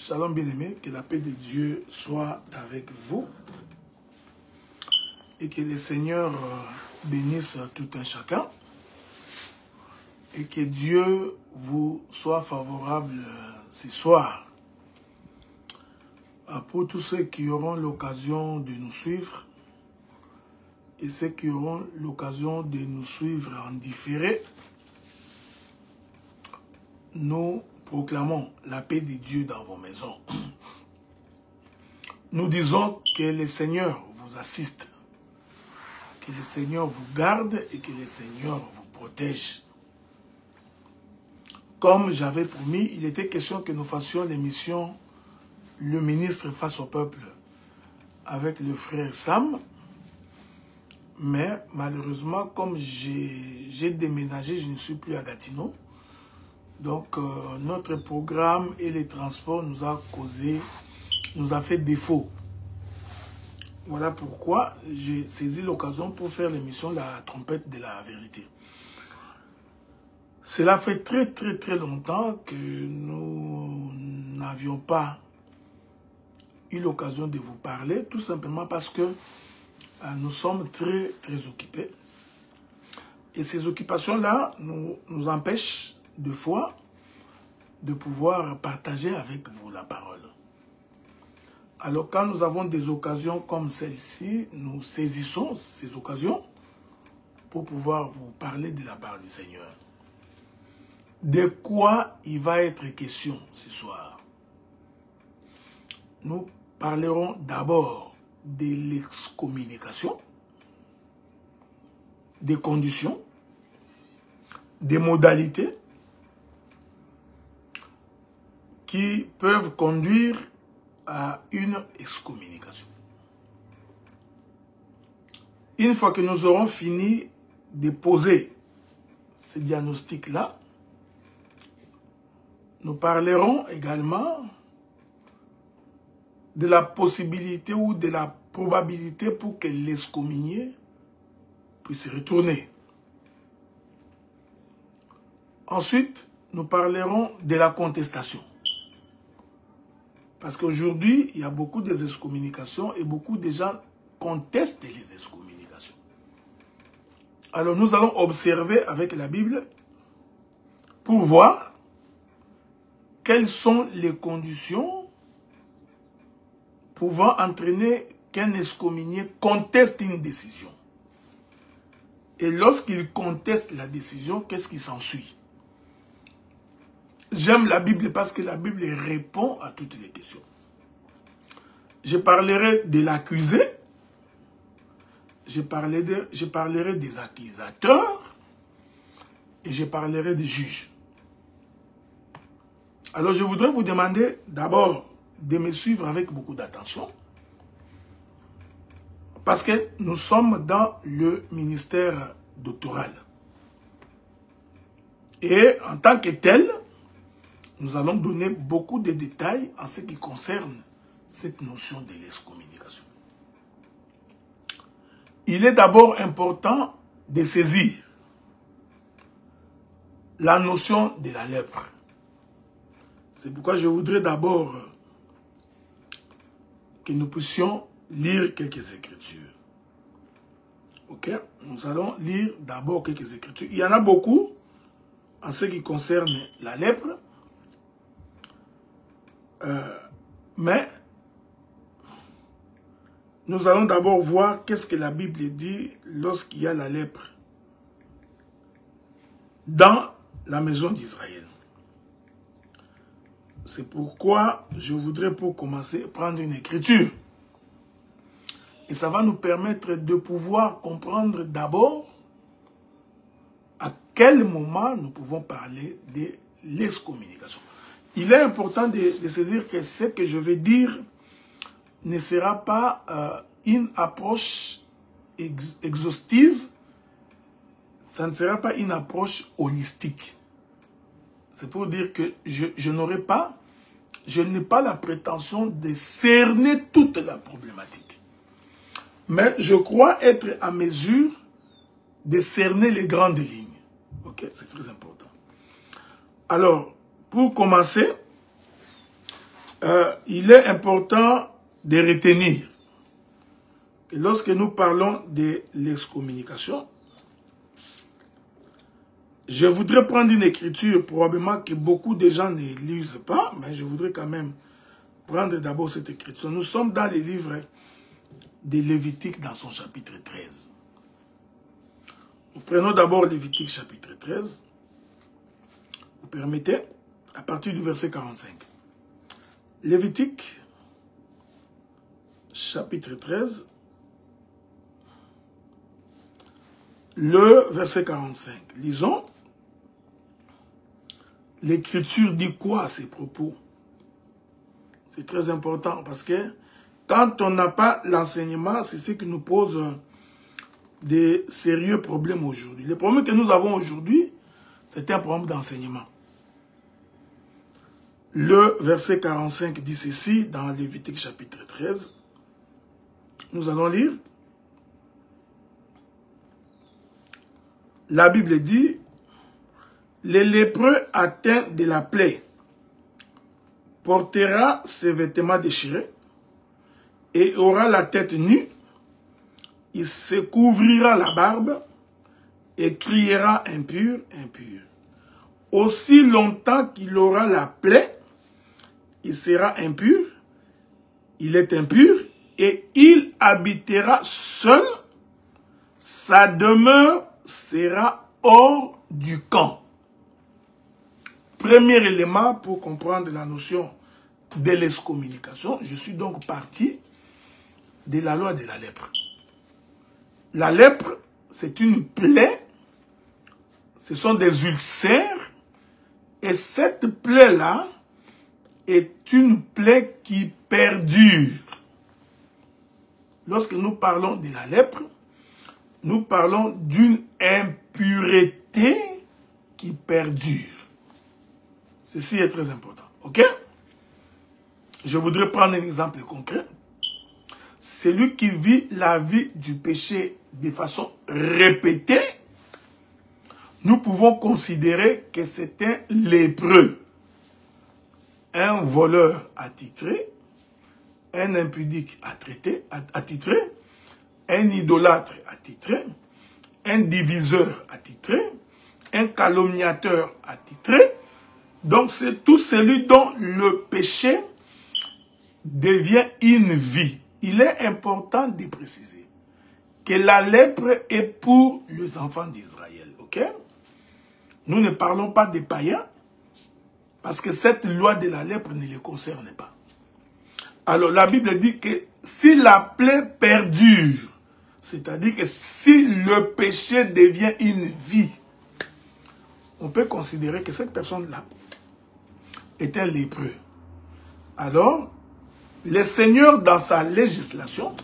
Shalom bien-aimés, que la paix de Dieu soit avec vous et que le Seigneur bénisse tout un chacun et que Dieu vous soit favorable ce soir. Pour tous ceux qui auront l'occasion de nous suivre et ceux qui auront l'occasion de nous suivre en différé, nous proclamons la paix de Dieu dans vos maisons. Nous disons que le Seigneur vous assiste, que le Seigneur vous garde et que le Seigneur vous protège. Comme j'avais promis, il était question que nous fassions l'émission Le ministre face au peuple avec le frère Sam. Mais malheureusement, comme j'ai déménagé, je ne suis plus à Gatineau. Donc notre programme et les transports nous a fait défaut. Voilà pourquoi j'ai saisi l'occasion pour faire l'émission La trompette de la vérité. Cela fait très longtemps que nous n'avions pas eu l'occasion de vous parler, tout simplement parce que nous sommes très occupés. Et ces occupations-là nous empêchent de fois de pouvoir partager avec vous la parole. Alors quand nous avons des occasions comme celle-ci, nous saisissons ces occasions pour pouvoir vous parler de la parole du Seigneur. De quoi il va être question ce soir? Nous parlerons d'abord de l'excommunication, des conditions, des modalités qui peuvent conduire à une excommunication. Une fois que nous aurons fini de poser ce diagnostic-là, nous parlerons également de la possibilité ou de la probabilité pour que l'excommunié puisse retourner. Ensuite, nous parlerons de la contestation. Parce qu'aujourd'hui, il y a beaucoup d'excommunications et beaucoup de gens contestent les excommunications. Alors nous allons observer avec la Bible pour voir quelles sont les conditions pouvant entraîner qu'un excommunié conteste une décision. Et lorsqu'il conteste la décision, qu'est-ce qui s'ensuit? J'aime la Bible parce que la Bible répond à toutes les questions. Je parlerai de l'accusé, je parlerai des accusateurs et je parlerai des juges. Alors je voudrais vous demander d'abord de me suivre avec beaucoup d'attention parce que nous sommes dans le ministère doctoral. Et en tant que tel, nous allons donner beaucoup de détails en ce qui concerne cette notion de l'excommunication. Il est d'abord important de saisir la notion de la lèpre. C'est pourquoi je voudrais d'abord que nous puissions lire quelques écritures. Ok? Nous allons lire d'abord quelques écritures. Il y en a beaucoup en ce qui concerne la lèpre. Mais nous allons d'abord voir qu'est-ce que la Bible dit lorsqu'il y a la lèpre dans la maison d'Israël. C'est pourquoi je voudrais pour commencer prendre une écriture. Et ça va nous permettre de pouvoir comprendre d'abord à quel moment nous pouvons parler de l'excommunication. Il est important de saisir que ce que je vais dire ne sera pas une approche exhaustive, ça ne sera pas une approche holistique. C'est pour dire que je n'ai pas la prétention de cerner toute la problématique. Mais je crois être à mesure de cerner les grandes lignes. Ok, c'est très important. Alors, pour commencer, il est important de retenir que lorsque nous parlons de l'excommunication, je voudrais prendre une écriture, probablement que beaucoup de gens ne lisent pas, mais je voudrais quand même prendre d'abord cette écriture. Nous sommes dans les livres de Lévitique dans son chapitre 13. Nous prenons d'abord Lévitique chapitre 13. Vous permettez, à partir du verset 45. Lévitique chapitre 13, le verset 45. Lisons. L'écriture dit quoi à ces propos? C'est très important parce que quand on n'a pas l'enseignement, c'est ce qui nous pose des sérieux problèmes aujourd'hui. Le problème que nous avons aujourd'hui, c'est un problème d'enseignement. Le verset 45 dit ceci dans Lévitique chapitre 13. Nous allons lire. La Bible dit, le lépreux atteint de la plaie portera ses vêtements déchirés et aura la tête nue, il se couvrira la barbe et criera impur, impur. Aussi longtemps qu'il aura la plaie, il sera impur, il est impur et il habitera seul, sa demeure sera hors du camp. Premier élément pour comprendre la notion de l'excommunication, je suis donc parti de la loi de la lèpre. La lèpre, c'est une plaie, ce sont des ulcères, et cette plaie-là est une plaie qui perdure. Lorsque nous parlons de la lèpre, nous parlons d'une impureté qui perdure. Ceci est très important, ok? Je voudrais prendre un exemple concret. Celui qui vit la vie du péché de façon répétée, nous pouvons considérer que c'est un lépreux, un voleur attitré, un impudique attitré, un idolâtre attitré, un diviseur attitré, un calomniateur attitré. Donc c'est tout celui dont le péché devient une vie. Il est important de préciser que la lèpre est pour les enfants d'Israël, ok? Nous ne parlons pas des païens, parce que cette loi de la lèpre ne les concerne pas. Alors la Bible dit que si la plaie perdure, c'est-à-dire que si le péché devient une vie, on peut considérer que cette personne-là est un lépreux. Alors, le Seigneur, dans sa législation,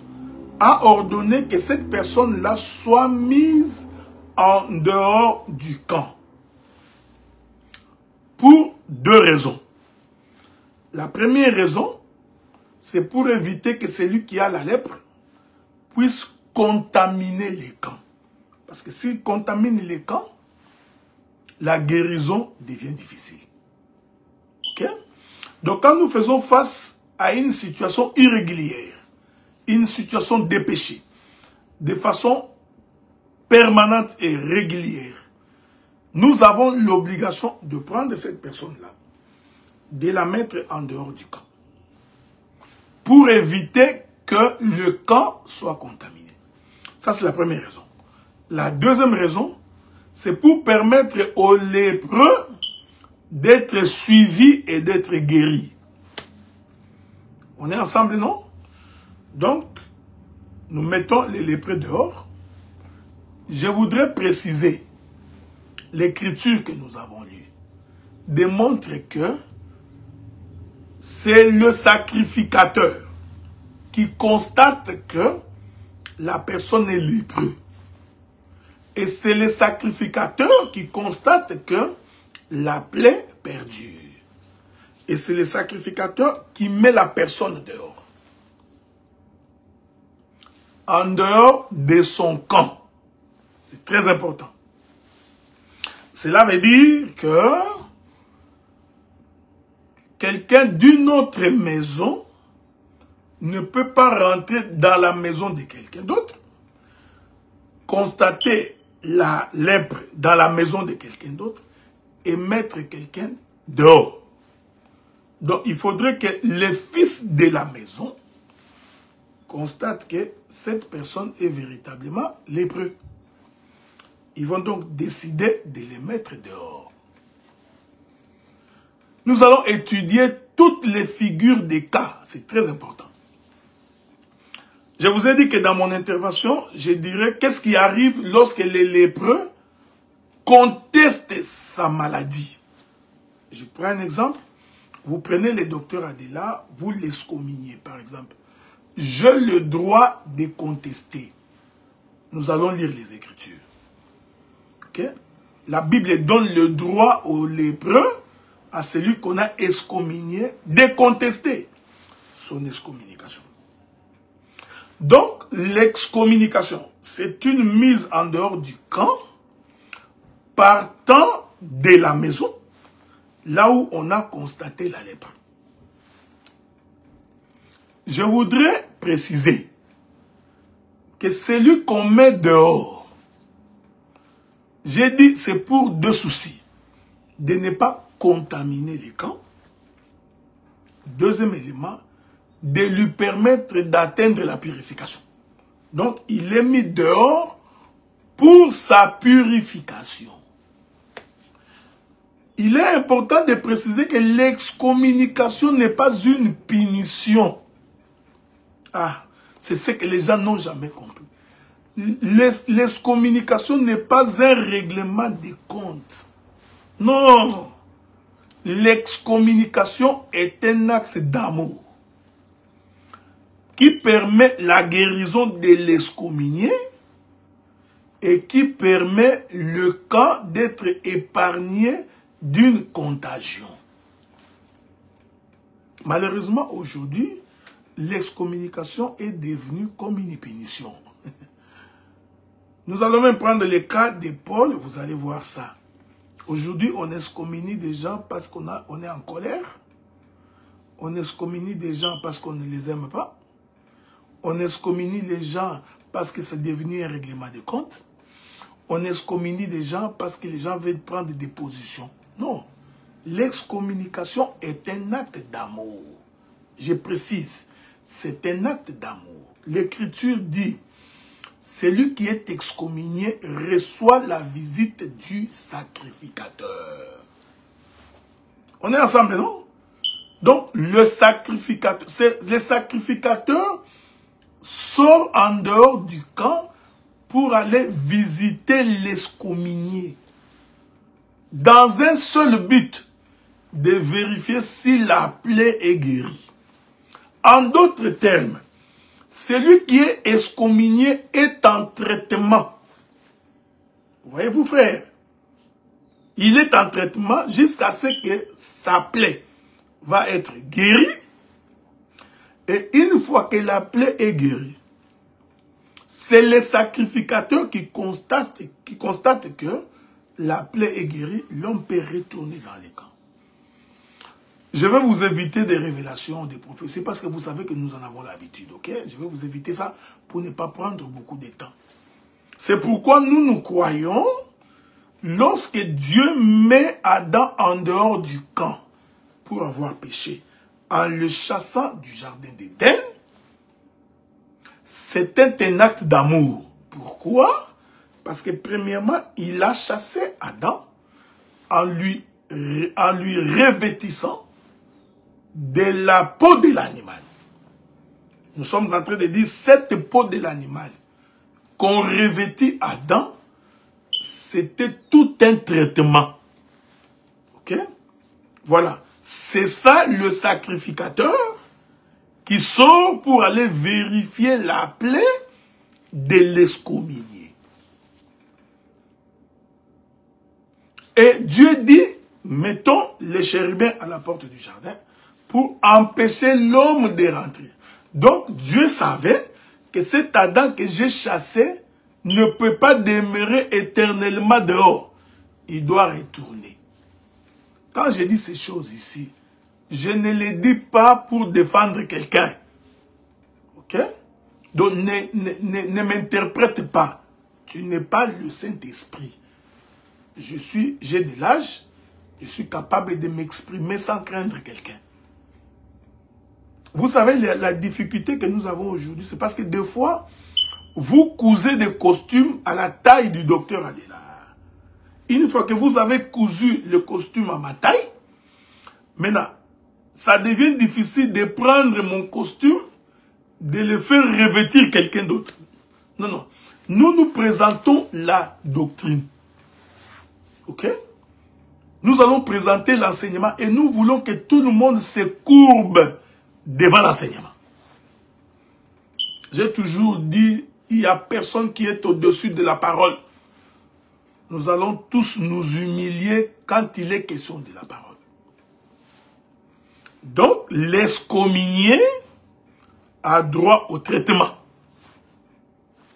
a ordonné que cette personne-là soit mise en dehors du camp. Pour deux raisons. La première raison, c'est pour éviter que celui qui a la lèpre puisse contaminer les camps. Parce que s'il contamine les camps, la guérison devient difficile. Ok? Donc quand nous faisons face à une situation irrégulière, une situation de péché, de façon permanente et régulière, nous avons l'obligation de prendre cette personne-là, de la mettre en dehors du camp, pour éviter que le camp soit contaminé. Ça, c'est la première raison. La deuxième raison, c'est pour permettre aux lépreux d'être suivis et d'être guéris. On est ensemble, non? Donc, nous mettons les lépreux dehors. Je voudrais préciser, l'écriture que nous avons lue démontre que c'est le sacrificateur qui constate que la personne est lépreux. Et c'est le sacrificateur qui constate que la plaie perdure. Et c'est le sacrificateur qui met la personne dehors. En dehors de son camp. C'est très important. Cela veut dire que quelqu'un d'une autre maison ne peut pas rentrer dans la maison de quelqu'un d'autre, constater la lèpre dans la maison de quelqu'un d'autre et mettre quelqu'un dehors. Donc, il faudrait que les fils de la maison constatent que cette personne est véritablement lépreux. Ils vont donc décider de les mettre dehors. Nous allons étudier toutes les figures des cas. C'est très important. Je vous ai dit que dans mon intervention, je dirais qu'est-ce qui arrive lorsque les lépreux contestent sa maladie. Je prends un exemple. Vous prenez le docteur Adela, vous l'excommuniez par exemple. J'ai le droit de contester. Nous allons lire les Écritures. Okay? La Bible donne le droit aux lépreux, à celui qu'on a excommunié, de contester son excommunication. Donc, l'excommunication, c'est une mise en dehors du camp, partant de la maison, là où on a constaté la lèpre. Je voudrais préciser que celui qu'on met dehors, j'ai dit c'est pour deux soucis. De ne pas contaminer les camps. Deuxième élément, de lui permettre d'atteindre la purification. Donc, il est mis dehors pour sa purification. Il est important de préciser que l'excommunication n'est pas une punition. Ah, c'est ce que les gens n'ont jamais compris. L'excommunication n'est pas un règlement des comptes. Non. L'excommunication est un acte d'amour qui permet la guérison de l'excommunié et qui permet le camp d'être épargné d'une contagion. Malheureusement, aujourd'hui, l'excommunication est devenue comme une punition. Nous allons même prendre le cas de Paul, vous allez voir ça. Aujourd'hui, on excommunie des gens parce qu'on est en colère. On excommunie des gens parce qu'on ne les aime pas. On excommunie les gens parce que c'est devenu un règlement de compte. On excommunie des gens parce que les gens veulent prendre des positions. Non. L'excommunication est un acte d'amour. Je précise, c'est un acte d'amour. L'Écriture dit, celui qui est excommunié reçoit la visite du sacrificateur. On est ensemble, non? Donc, le sacrificateur sort en dehors du camp pour aller visiter l'excommunié. Dans un seul but, de vérifier si la plaie est guérie. En d'autres termes, celui qui est excommunié est en traitement. Voyez-vous, frère? Il est en traitement jusqu'à ce que sa plaie va être guérie. Et une fois que la plaie est guérie, c'est le sacrificateur qui constate que la plaie est guérie. L'homme peut retourner dans les camps. Je vais vous éviter des révélations, des prophéties, parce que vous savez que nous en avons l'habitude, ok? Je vais vous éviter ça pour ne pas prendre beaucoup de temps. C'est pourquoi nous croyons, lorsque Dieu met Adam en dehors du camp pour avoir péché, en le chassant du jardin d'Éden, c'était un acte d'amour. Pourquoi? Parce que premièrement, il a chassé Adam en lui revêtissant de la peau de l'animal. Nous sommes en train de dire cette peau de l'animal qu'on revêtit Adam, c'était tout un traitement. Ok? Voilà. C'est ça le sacrificateur qui sort pour aller vérifier la plaie de l'excommunié. Et Dieu dit, mettons les chérubins à la porte du jardin pour empêcher l'homme de rentrer. Donc Dieu savait que cet Adam que j'ai chassé ne peut pas demeurer éternellement dehors. Il doit retourner. Quand je dis ces choses ici, je ne le dis pas pour défendre quelqu'un. Ok? Donc ne m'interprète pas. Tu n'es pas le Saint-Esprit. J'ai de l'âge, je suis capable de m'exprimer sans craindre quelqu'un. Vous savez, la difficulté que nous avons aujourd'hui, c'est parce que des fois, vous cousez des costumes à la taille du docteur Adélard. Une fois que vous avez cousu le costume à ma taille, maintenant, ça devient difficile de prendre mon costume, de le faire revêtir quelqu'un d'autre. Non, non. Nous présentons la doctrine. Ok? Nous allons présenter l'enseignement et nous voulons que tout le monde se courbe devant l'enseignement. J'ai toujours dit, il n'y a personne qui est au-dessus de la parole. Nous allons tous nous humilier quand il est question de la parole. Donc, l'excommunié a droit au traitement.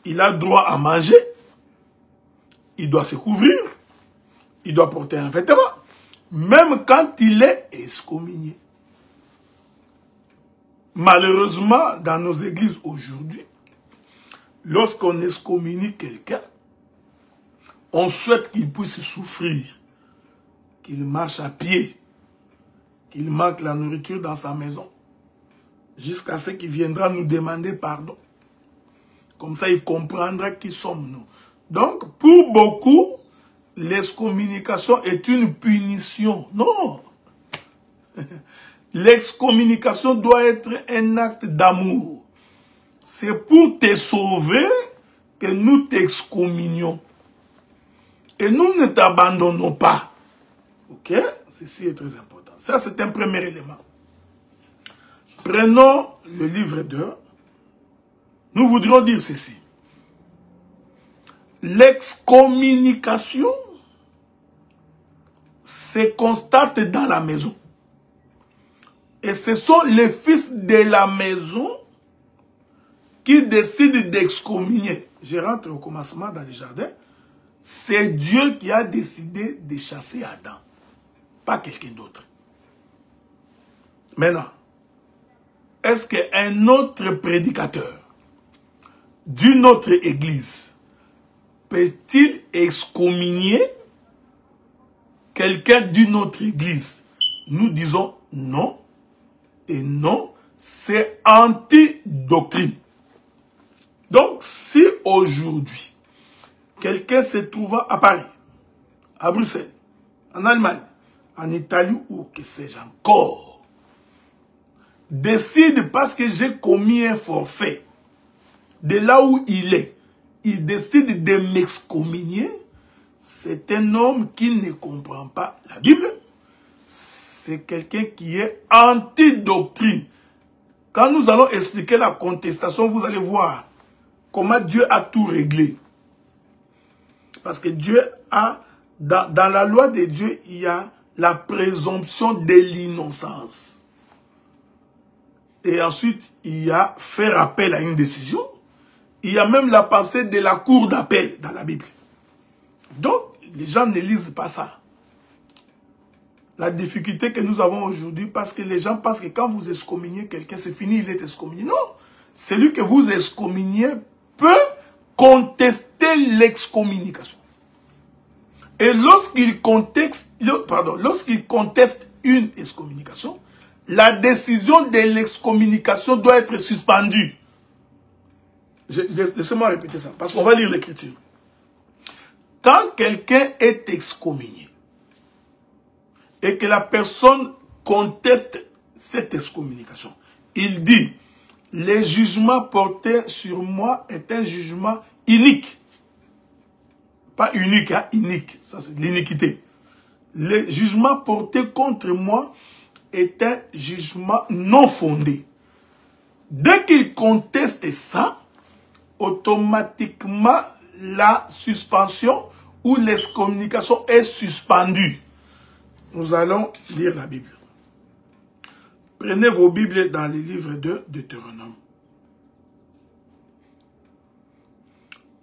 Il a droit à manger. Il doit se couvrir. Il doit porter un vêtement. Même quand il est excommunié. Malheureusement, dans nos églises aujourd'hui, lorsqu'on excommunie quelqu'un, on souhaite qu'il puisse souffrir, qu'il marche à pied, qu'il manque la nourriture dans sa maison, jusqu'à ce qu'il viendra nous demander pardon. Comme ça, il comprendra qui sommes-nous. Donc, pour beaucoup, l'excommunication est une punition. Non. L'excommunication doit être un acte d'amour. C'est pour te sauver que nous t'excommunions. Et nous ne t'abandonnons pas. Ok? Ceci est très important. Ça, c'est un premier élément. Prenons le livre 2. Nous voudrions dire ceci. L'excommunication se constate dans la maison. Et ce sont les fils de la maison qui décident d'excommunier. Je rentre au commencement dans le jardin. C'est Dieu qui a décidé de chasser Adam. Pas quelqu'un d'autre. Maintenant, est-ce qu'un autre prédicateur d'une autre église peut-il excommunier quelqu'un d'une autre église? Nous disons non. Et non, c'est anti-doctrine. Donc, si aujourd'hui, quelqu'un se trouvant à Paris, à Bruxelles, en Allemagne, en Italie ou que sais-je encore, décide parce que j'ai commis un forfait, de là où il décide de m'excommunier, c'est un homme qui ne comprend pas la Bible. C'est quelqu'un qui est anti-doctrine. Quand nous allons expliquer la contestation, vous allez voir comment Dieu a tout réglé. Parce que Dieu a, dans la loi de Dieu, il y a la présomption de l'innocence. Et ensuite, il y a faire appel à une décision. Il y a même la pensée de la cour d'appel dans la Bible. Donc, les gens ne lisent pas ça. La difficulté que nous avons aujourd'hui, parce que les gens pensent que quand vous excommuniez quelqu'un, c'est fini, il est excommunié. Non, celui que vous excommuniez peut contester l'excommunication. Et lorsqu'il conteste une excommunication, la décision de l'excommunication doit être suspendue. Laissez-moi répéter ça, parce qu'on va lire l'écriture. Quand quelqu'un est excommunié, et que la personne conteste cette excommunication, il dit, le jugement porté sur moi est un jugement inique. Pas unique, hein, inique. Ça, c'est l'iniquité. Le jugement porté contre moi est un jugement non fondé. Dès qu'il conteste ça, automatiquement, la suspension ou l'excommunication est suspendue. Nous allons lire la Bible. Prenez vos Bibles dans les livres de Deutéronome.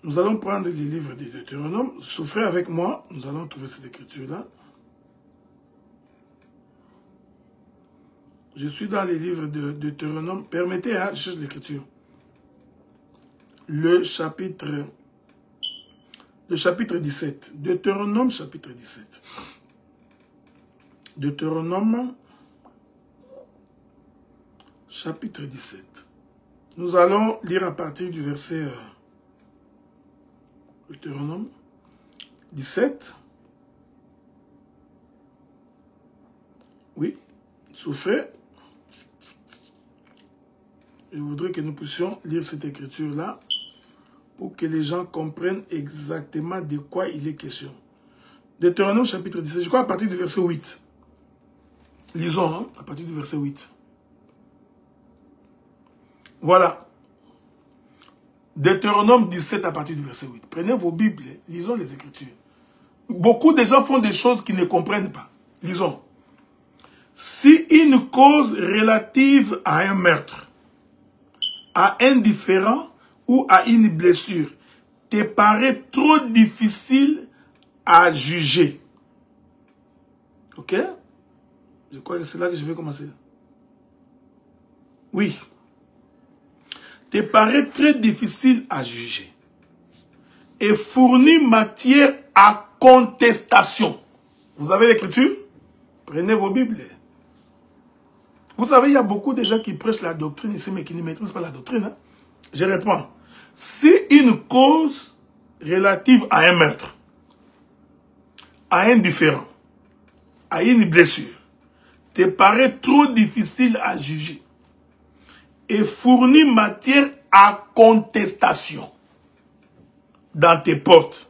Nous allons prendre les livres de Deutéronome. Souffrez avec moi. Nous allons trouver cette écriture-là. Je suis dans les livres de Deutéronome. Permettez, hein, je cherche l'écriture. Le chapitre 17. Deutéronome, chapitre 17. Deutéronome, chapitre 17. Nous allons lire à partir du verset Deutéronome 17. Oui, souffrez. Je voudrais que nous puissions lire cette écriture-là pour que les gens comprennent exactement de quoi il est question. Deutéronome chapitre 17, je crois à partir du verset 8. Lisons, hein, à partir du verset 8. Voilà. Deutéronome 17 à partir du verset 8. Prenez vos Bibles, lisons les Écritures. Beaucoup de gens font des choses qu'ils ne comprennent pas. Lisons. Si une cause relative à un meurtre, à un différend ou à une blessure te paraît trop difficile à juger. Ok? Je crois que c'est là que je vais commencer. Oui. Te paraît très difficile à juger et fournit matière à contestation. Vous avez l'écriture? Prenez vos Bibles. Vous savez, il y a beaucoup de gens qui prêchent la doctrine ici, mais qui ne maîtrisent pas la doctrine. Hein? Je réponds. Si une cause relative à un meurtre, à un différend, à une blessure, te paraît trop difficile à juger et fournit matière à contestation dans tes portes,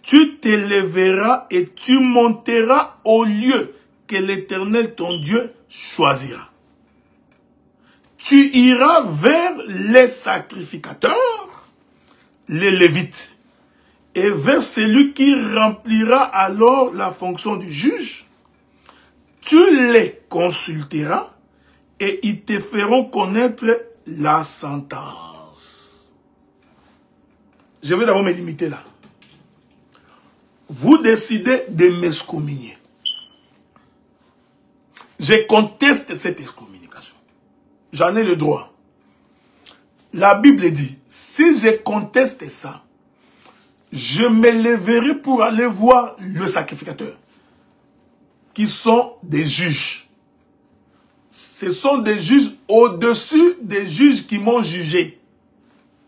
tu t'élèveras et tu monteras au lieu que l'Éternel ton Dieu choisira. Tu iras vers les sacrificateurs, les Lévites, et vers celui qui remplira alors la fonction du juge. Tu les consulteras et ils te feront connaître la sentence. Je vais d'abord me limiter là. Vous décidez de m'excommunier. Je conteste cette excommunication. J'en ai le droit. La Bible dit, si je conteste ça, je me lèverai pour aller voir le sacrificateur, qui sont des juges. Ce sont des juges au-dessus des juges qui m'ont jugé.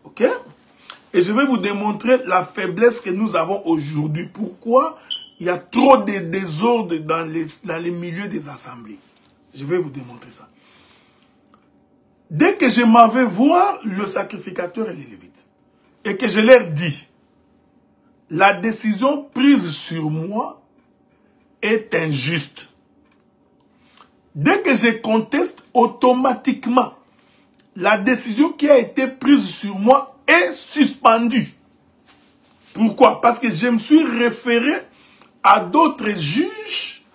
Ok? Et je vais vous démontrer la faiblesse que nous avons aujourd'hui. Pourquoi il y a trop de désordre dans les milieux des assemblées. Je vais vous démontrer ça. Dès que je m'en vais voir le sacrificateur et les Lévites, et que je leur dis, la décision prise sur moi est injuste. Dès que je conteste, automatiquement, la décision qui a été prise sur moi est suspendue. Pourquoi? Parce que je me suis référé à d'autres juges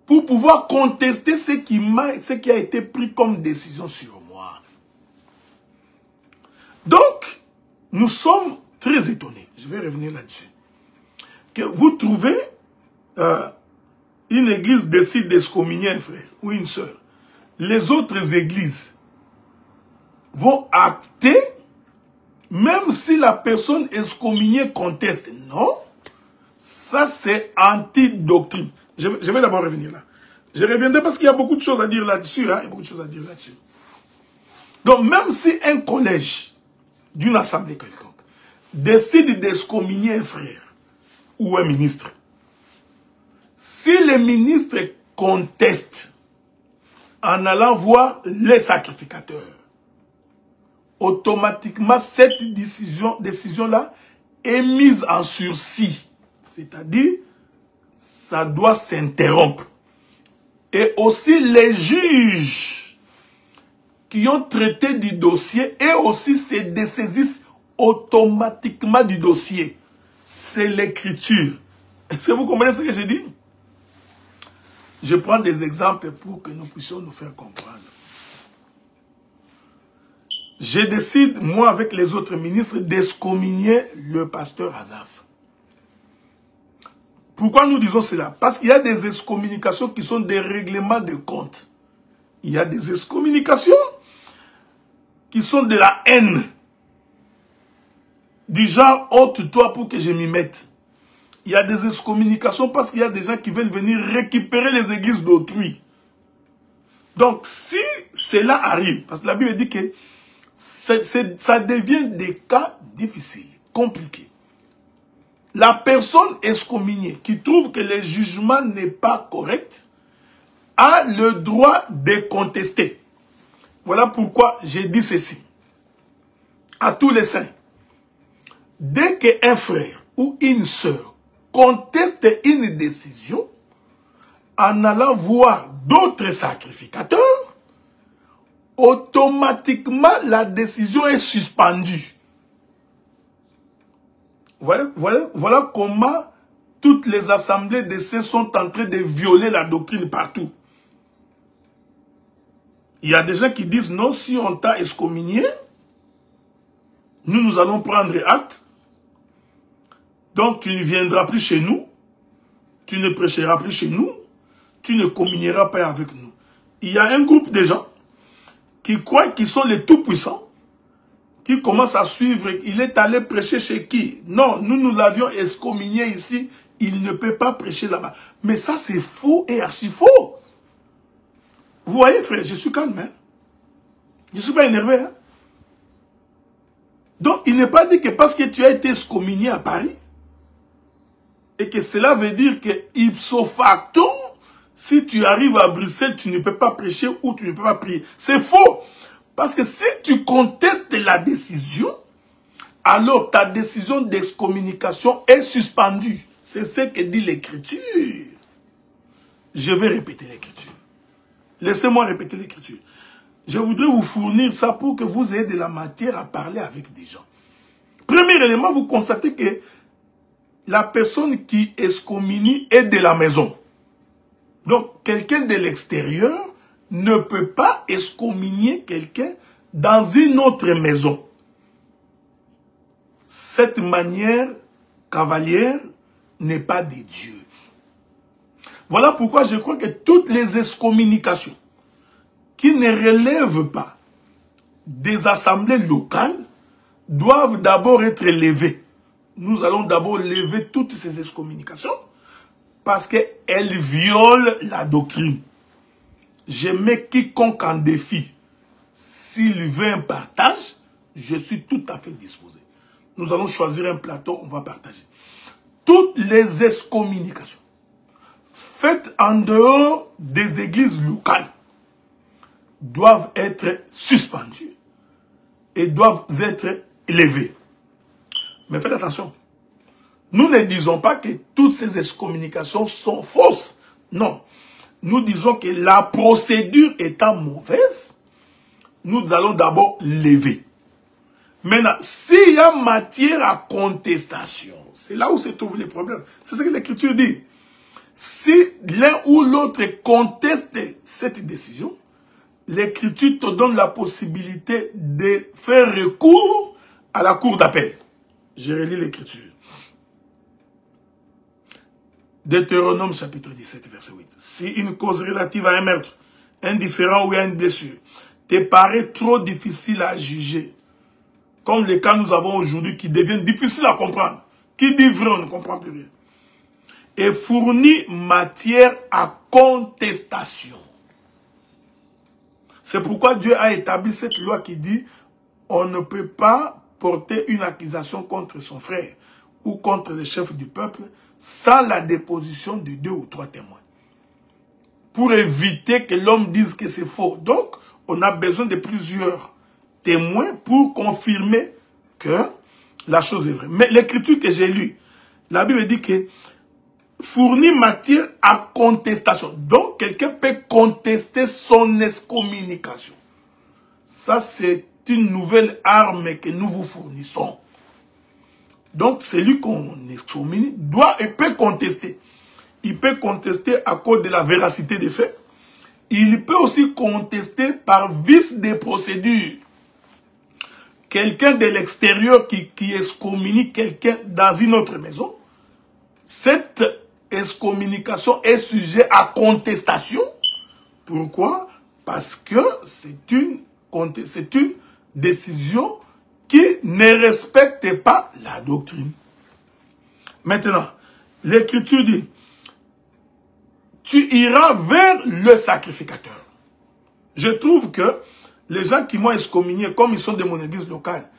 pour pouvoir contester ce qui a été pris comme décision sur moi. Donc, nous sommes très étonnés. Je vais revenir là-dessus. Que vous trouvez une église décide d'excommunier un frère ou une sœur. Les autres églises vont acter, même si la personne excommuniée conteste. Non, ça c'est anti-doctrine. Je vais d'abord revenir là. Je reviendrai parce qu'il y a beaucoup de choses à dire là-dessus. Hein, il y a beaucoup de choses à dire là-dessus. Donc, même si un collège d'une assemblée quelconque décide d'excommunier un frère ou un ministre, si le ministre conteste en allant voir les sacrificateurs, automatiquement cette décision-là est mise en sursis. C'est-à-dire, ça doit s'interrompre. Et aussi les juges qui ont traité du dossier et aussi se dessaisissent automatiquement du dossier. C'est l'écriture. Est-ce que vous comprenez ce que je dis? Je prends des exemples pour que nous puissions nous faire comprendre. Je décide, moi avec les autres ministres, d'excommunier le pasteur Azaf. Pourquoi nous disons cela? Parce qu'il y a des excommunications qui sont des règlements de compte. Il y a des excommunications qui sont de la haine. Du genre, ôte-toi pour que je m'y mette. Il y a des excommunications parce qu'il y a des gens qui veulent venir récupérer les églises d'autrui. Donc, si cela arrive, parce que la Bible dit que ça devient des cas difficiles, compliqués. La personne excommuniée qui trouve que le jugement n'est pas correct a le droit de contester. Voilà pourquoi j'ai dit ceci à tous les saints. Dès qu'un frère ou une sœur conteste une décision en allant voir d'autres sacrificateurs, automatiquement la décision est suspendue. Voilà comment toutes les assemblées d'essai sont en train de violer la doctrine partout. Il y a des gens qui disent non, si on t'a excommunié, nous allons prendre acte. Donc tu ne viendras plus chez nous, tu ne prêcheras plus chez nous, tu ne communieras pas avec nous. Il y a un groupe de gens qui croient qu'ils sont les tout-puissants, qui commencent à suivre. Il est allé prêcher chez qui? Non, nous l'avions excommunié ici, il ne peut pas prêcher là-bas. Mais ça c'est faux et archi faux. Vous voyez frère, je suis calme. Hein? Je ne suis pas énervé. Hein? Donc il n'est pas dit que parce que tu as été excommunié à Paris, et que cela veut dire que ipso facto, si tu arrives à Bruxelles, tu ne peux pas prêcher ou tu ne peux pas prier. C'est faux. Parce que si tu contestes la décision, alors ta décision d'excommunication est suspendue. C'est ce que dit l'Écriture. Je vais répéter l'Écriture. Laissez-moi répéter l'Écriture. Je voudrais vous fournir ça pour que vous ayez de la matière à parler avec des gens. Premier élément, vous constatez que la personne qui excommunie est de la maison. Donc, quelqu'un de l'extérieur ne peut pas excommunier quelqu'un dans une autre maison. Cette manière cavalière n'est pas de Dieu. Voilà pourquoi je crois que toutes les excommunications qui ne relèvent pas des assemblées locales doivent d'abord être levées. Nous allons d'abord lever toutes ces excommunications parce qu'elles violent la doctrine. Je mets quiconque en défi. S'il veut un partage, je suis tout à fait disposé. Nous allons choisir un plateau, on va partager. Toutes les excommunications faites en dehors des églises locales doivent être suspendues et doivent être élevées. Mais faites attention. Nous ne disons pas que toutes ces excommunications sont fausses. Non. Nous disons que la procédure étant mauvaise, nous allons d'abord lever. Maintenant, s'il y a matière à contestation, c'est là où se trouvent les problèmes. C'est ce que l'Écriture dit. Si l'un ou l'autre conteste cette décision, l'Écriture te donne la possibilité de faire recours à la cour d'appel. Je relis l'Écriture. Deutéronome chapitre 17, verset 8. Si une cause relative à un meurtre, un différend ou à une blessure te paraît trop difficile à juger, comme les cas nous avons aujourd'hui qui deviennent difficiles à comprendre, qui dit vrai, on ne comprend plus rien, et fournit matière à contestation. C'est pourquoi Dieu a établi cette loi qui dit on ne peut pas porter une accusation contre son frère ou contre le chef du peuple sans la déposition de 2 ou 3 témoins. Pour éviter que l'homme dise que c'est faux. Donc, on a besoin de plusieurs témoins pour confirmer que la chose est vraie. Mais l'écriture que j'ai lue, la Bible dit que fournit matière à contestation. Donc, quelqu'un peut contester son excommunication. Ça, c'est une nouvelle arme que nous vous fournissons. Donc, celui qu'on excommunie doit et peut contester. Il peut contester à cause de la véracité des faits. Il peut aussi contester par vice des procédures. Quelqu'un de l'extérieur qui excommunie quelqu'un dans une autre maison, cette excommunication est sujet à contestation. Pourquoi? Parce que c'est une décision qui ne respecte pas la doctrine. Maintenant, l'Écriture dit, tu iras vers le sacrificateur. Je trouve que les gens qui m'ont excommunié, comme ils sont de mon église locale,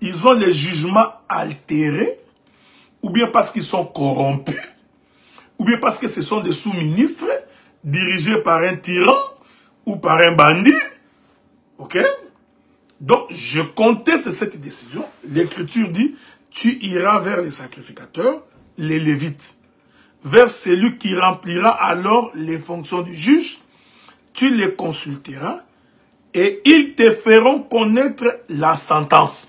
ils ont les jugements altérés, ou bien parce qu'ils sont corrompus, ou bien parce que ce sont des sous-ministres dirigés par un tyran ou par un bandit. Ok? Donc, je conteste cette décision. L'Écriture dit, tu iras vers les sacrificateurs, les Lévites, vers celui qui remplira alors les fonctions du juge. Tu les consulteras et ils te feront connaître la sentence.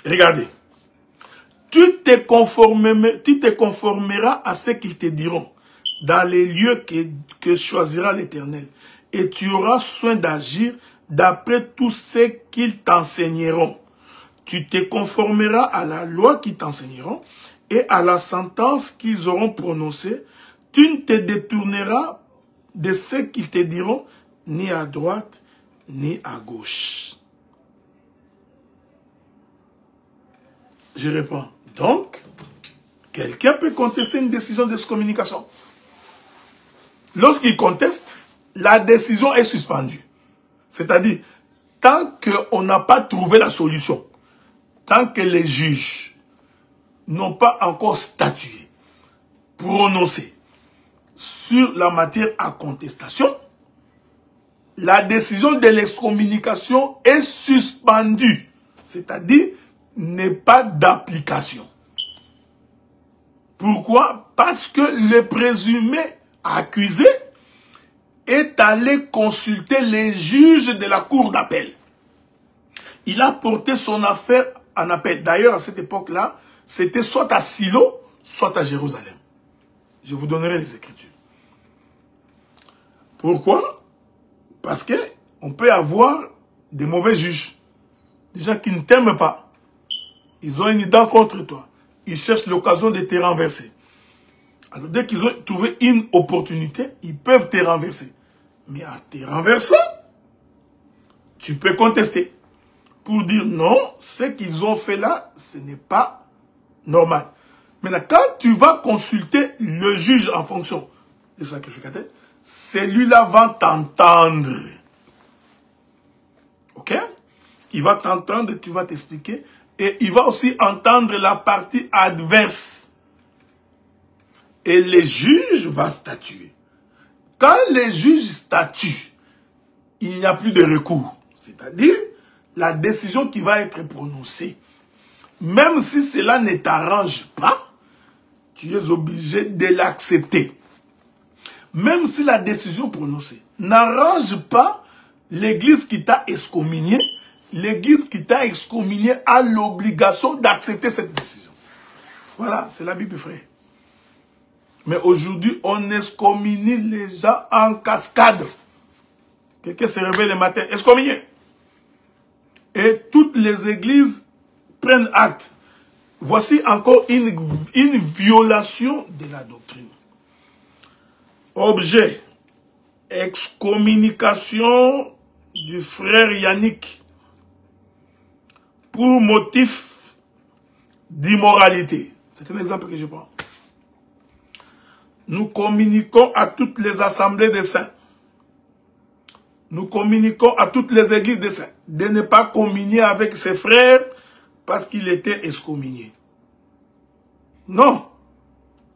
Regardez. Tu te conformeras à ce qu'ils te diront dans les lieux que choisira l'Éternel. Et tu auras soin d'agir d'après tout ce qu'ils t'enseigneront. Tu te conformeras à la loi qu'ils t'enseigneront et à la sentence qu'ils auront prononcée. Tu ne te détourneras de ce qu'ils te diront, ni à droite, ni à gauche. Je réponds. Donc, quelqu'un peut contester une décision d'excommunication. Lorsqu'il conteste, la décision est suspendue. C'est-à-dire, tant qu'on n'a pas trouvé la solution, tant que les juges n'ont pas encore statué, prononcé sur la matière à contestation, la décision de l'excommunication est suspendue. C'est-à-dire, n'est pas d'application. Pourquoi? Parce que le présumé accusé est allé consulter les juges de la cour d'appel. Il a porté son affaire en appel. D'ailleurs, à cette époque-là, c'était soit à Silo, soit à Jérusalem. Je vous donnerai les Écritures. Pourquoi? Parce que on peut avoir des mauvais juges, des gens qui ne t'aiment pas. Ils ont une idée contre toi. Ils cherchent l'occasion de te renverser. Alors, dès qu'ils ont trouvé une opportunité, ils peuvent te renverser. Mais en te renversant, tu peux contester. Pour dire non, ce qu'ils ont fait là, ce n'est pas normal. Maintenant, quand tu vas consulter le juge en fonction du sacrificateur, celui-là va t'entendre. Ok? Il va t'entendre, tu vas t'expliquer. Et il va aussi entendre la partie adverse. Et le juge va statuer. Quand les juges statuent, il n'y a plus de recours. C'est-à-dire, la décision qui va être prononcée, même si cela ne t'arrange pas, tu es obligé de l'accepter. Même si la décision prononcée n'arrange pas l'église qui t'a excommunié, l'église qui t'a excommunié a l'obligation d'accepter cette décision. Voilà, c'est la Bible, frère. Mais aujourd'hui, on excommunie les gens en cascade. Quelqu'un se réveille le matin, excommunié. Et toutes les églises prennent acte. Voici encore une violation de la doctrine. Objet, excommunication du frère Yannick pour motif d'immoralité. C'est un exemple que je prends. Nous communiquons à toutes les assemblées des saints. Nous communiquons à toutes les églises des saints de ne pas communier avec ses frères parce qu'il était excommunié. Non.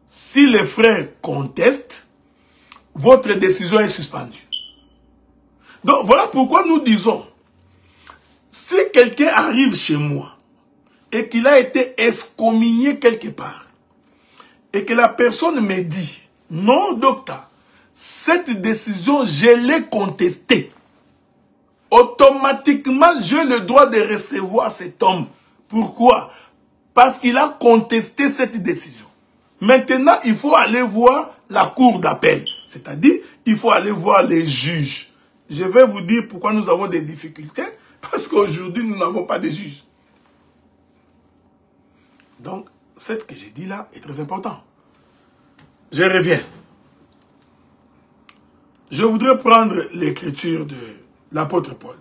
Si les frères contestent, votre décision est suspendue. Donc voilà pourquoi nous disons, si quelqu'un arrive chez moi et qu'il a été excommunié quelque part, et que la personne me dit, non docteur, cette décision, je l'ai contestée. Automatiquement, j'ai le droit de recevoir cet homme. Pourquoi? Parce qu'il a contesté cette décision. Maintenant, il faut aller voir la cour d'appel. C'est-à-dire, il faut aller voir les juges. Je vais vous dire pourquoi nous avons des difficultés. Parce qu'aujourd'hui, nous n'avons pas de juges. Donc, ce que j'ai dit là est très important. Je reviens. Je voudrais prendre l'écriture de l'apôtre Paul.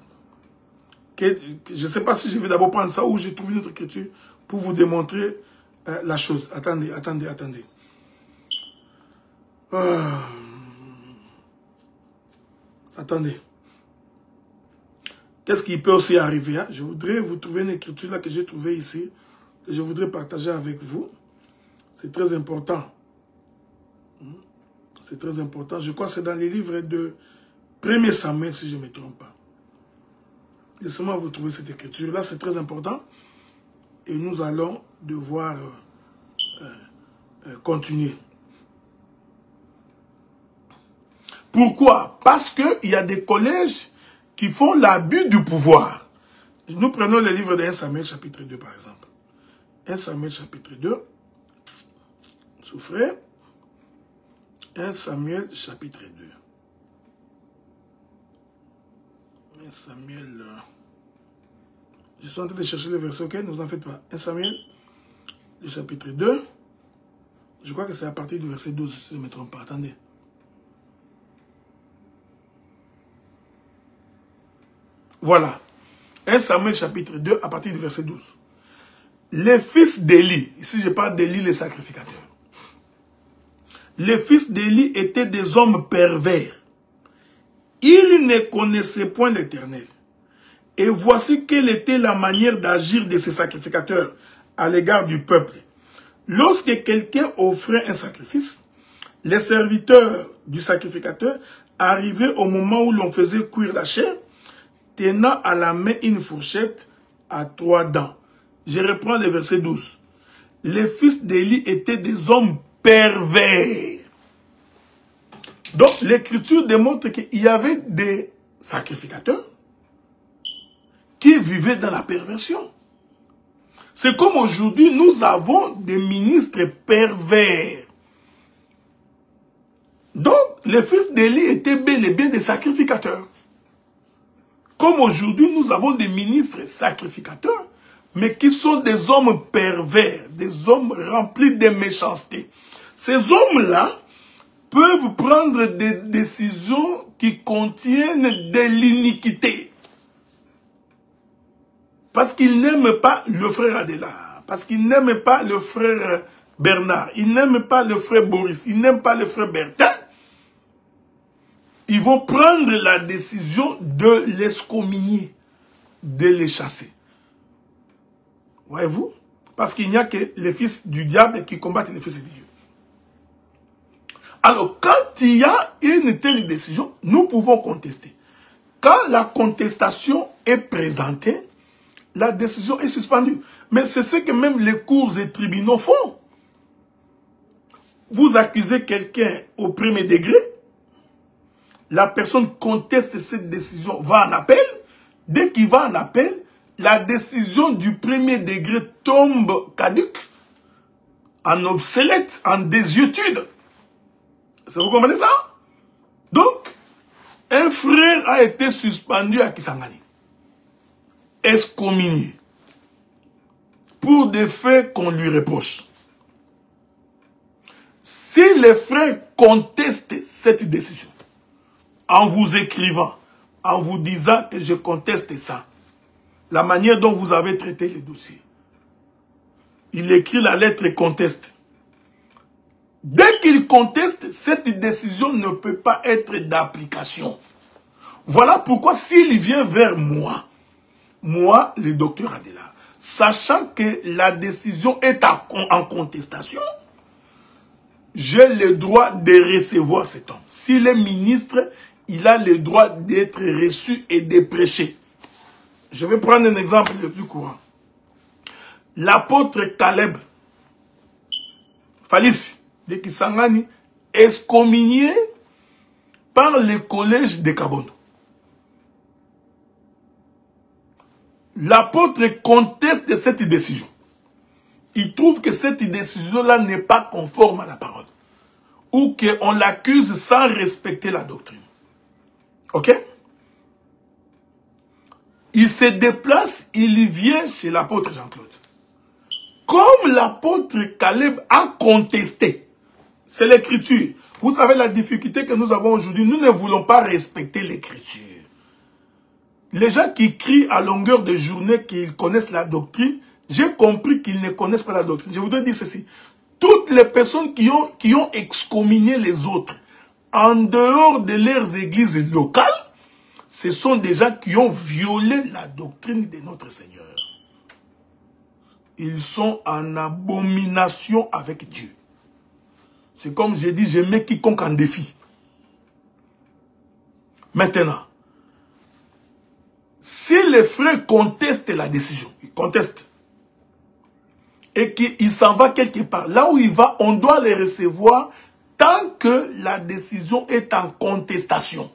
Je ne sais pas si je vais d'abord prendre ça ou j'ai trouvé une autre écriture pour vous démontrer la chose. Attendez. Attendez. Qu'est-ce qui peut aussi arriver, hein? Je voudrais vous trouver une écriture là que j'ai trouvée ici, que je voudrais partager avec vous. C'est très important. C'est très important. Je crois que c'est dans les livres de 1er Samuel, si je ne me trompe pas. Laissez-moi vous trouver cette écriture-là, c'est très important. Et nous allons devoir continuer. Pourquoi? Parce qu'il y a des collèges qui font l'abus du pouvoir. Nous prenons le livre de 1 Samuel chapitre 2 par exemple. 1 Samuel chapitre 2. Souffrez. 1 Samuel chapitre 2. 1 Samuel... Je suis en train de chercher le verset, ok? Ne vous en faites pas. 1 Samuel, le chapitre 2. Je crois que c'est à partir du verset 12, si je ne me trompe pas. Attendez. Voilà. 1 Samuel chapitre 2, à partir du verset 12. Les fils d'Élie, ici je parle d'Élie les sacrificateurs. Les fils d'Élie étaient des hommes pervers. Ils ne connaissaient point l'Éternel. Et voici quelle était la manière d'agir de ces sacrificateurs à l'égard du peuple. Lorsque quelqu'un offrait un sacrifice, les serviteurs du sacrificateur arrivaient au moment où l'on faisait cuire la chair, tenant à la main une fourchette à 3 dents. Je reprends le verset 12. Les fils d'Élie étaient des hommes pervers. Donc l'écriture démontre qu'il y avait des sacrificateurs qui vivaient dans la perversion. C'est comme aujourd'hui, nous avons des ministres pervers. Donc, les fils d'Élie étaient bel et bien des sacrificateurs. Comme aujourd'hui, nous avons des ministres sacrificateurs, mais qui sont des hommes pervers, des hommes remplis de méchanceté. Ces hommes-là peuvent prendre des décisions qui contiennent de l'iniquité. Parce qu'ils n'aiment pas le frère Adélard, parce qu'ils n'aiment pas le frère Bernard, ils n'aiment pas le frère Boris, ils n'aiment pas le frère Bertin. Ils vont prendre la décision de l'excommunier, de les chasser. Voyez-vous? Parce qu'il n'y a que les fils du diable qui combattent les fils de Dieu. Alors, quand il y a une telle décision, nous pouvons contester. Quand la contestation est présentée, la décision est suspendue. Mais c'est ce que même les cours et tribunaux font. Vous accusez quelqu'un au premier degré, la personne conteste cette décision, va en appel. Dès qu'il va en appel, la décision du premier degré tombe caduque, en obsolète, en désuétude. Vous comprenez ça? Donc, un frère a été suspendu à Kisangani, excommunié, pour des faits qu'on lui reproche. Si les frères contestent cette décision, en vous écrivant, en vous disant que je conteste ça, la manière dont vous avez traité les dossiers, il écrit la lettre et conteste. Dès qu'il conteste, cette décision ne peut pas être d'application. Voilà pourquoi s'il vient vers moi, le docteur Adélard, sachant que la décision est en contestation, j'ai le droit de recevoir cet homme. S'il est ministre, il a le droit d'être reçu et de prêcher. Je vais prendre un exemple le plus courant. L'apôtre Caleb, Falis de Kisangani, excommunié par le collège de Kabondo. L'apôtre conteste cette décision. Il trouve que cette décision-là n'est pas conforme à la parole. Ou qu'on l'accuse sans respecter la doctrine. Ok? Il se déplace, il vient chez l'apôtre Jean-Claude. Comme l'apôtre Caleb a contesté, c'est l'écriture, Vous savez la difficulté que nous avons aujourd'hui, nous ne voulons pas respecter l'écriture. Les gens qui crient à longueur de journée qu'ils connaissent la doctrine, j'ai compris qu'ils ne connaissent pas la doctrine. Je voudrais dire ceci. Toutes les personnes qui ont excommunié les autres en dehors de leurs églises locales, ce sont des gens qui ont violé la doctrine de notre Seigneur. Ils sont en abomination avec Dieu. C'est comme j'ai dit, je mets quiconque en défi. Maintenant, si les frères contestent la décision, ils contestent, et qu'il s'en va quelque part, là où il va, on doit les recevoir tant que la décision est en contestation.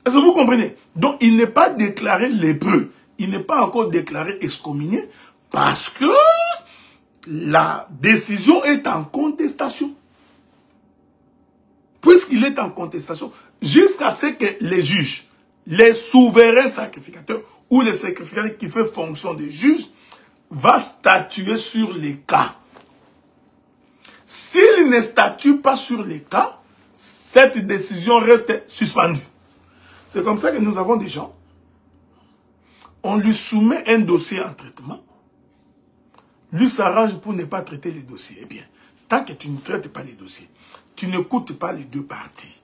Est-ce que vous comprenez? Donc, il n'est pas déclaré lépreux, il n'est pas encore déclaré excommunié, parce que la décision est en contestation. Puisqu'il est en contestation, jusqu'à ce que les juges, les souverains sacrificateurs, ou les sacrificateurs qui font fonction de juge, va statuer sur les cas. S'il ne statue pas sur les cas, cette décision reste suspendue. C'est comme ça que nous avons des gens. On lui soumet un dossier en traitement. Lui s'arrange pour ne pas traiter les dossiers. Eh bien, tant que tu ne traites pas les dossiers, tu n'écoutes pas les deux parties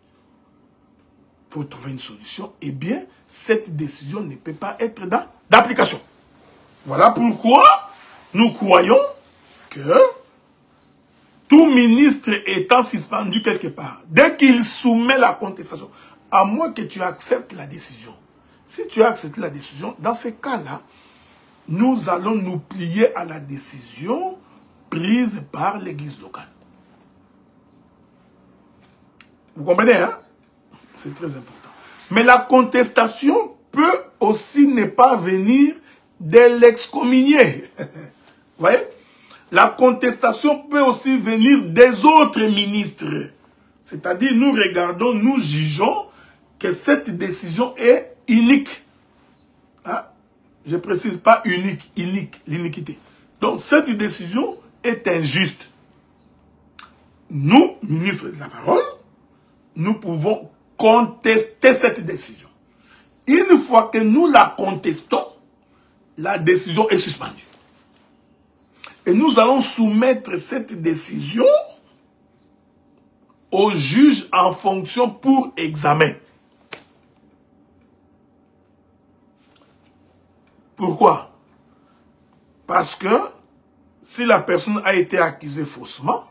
pour trouver une solution, eh bien, cette décision ne peut pas être d'application. Voilà pourquoi nous croyons que tout ministre étant suspendu quelque part, dès qu'il soumet la contestation, à moins que tu acceptes la décision. Si tu acceptes la décision, dans ces cas-là, nous allons nous plier à la décision prise par l'église locale. Vous comprenez, hein? C'est très important. Mais la contestation peut aussi ne pas venir de l'excommunié. Vous voyez? La contestation peut aussi venir des autres ministres. C'est-à-dire, nous regardons, nous jugeons que cette décision est unique. Hein? Je précise pas unique, l'iniquité. Donc, cette décision est injuste. Nous, ministres de la parole, nous pouvons contester cette décision. Une fois que nous la contestons, la décision est suspendue. Et nous allons soumettre cette décision au juge en fonction pour examen. Pourquoi? Parce que si la personne a été accusée faussement,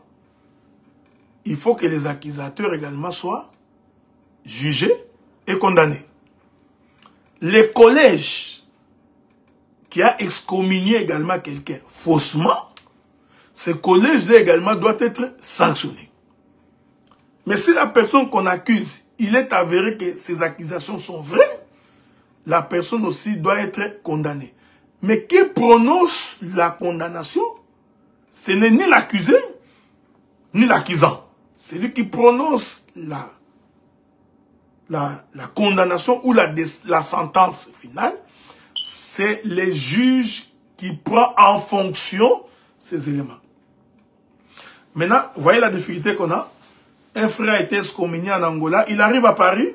il faut que les accusateurs également soient jugés et condamnés. Les collèges qui a excommunié également quelqu'un faussement, ce collège-là également doit être sanctionné. Mais si la personne qu'on accuse, il est avéré que ces accusations sont vraies, la personne aussi doit être condamnée. Mais qui prononce la condamnation, ce n'est ni l'accusé, ni l'accusant. C'est lui qui prononce la condamnation ou la sentence finale. C'est les juges qui prennent en fonction ces éléments. Maintenant, vous voyez la difficulté qu'on a. Un frère a été excommunié en Angola. Il arrive à Paris.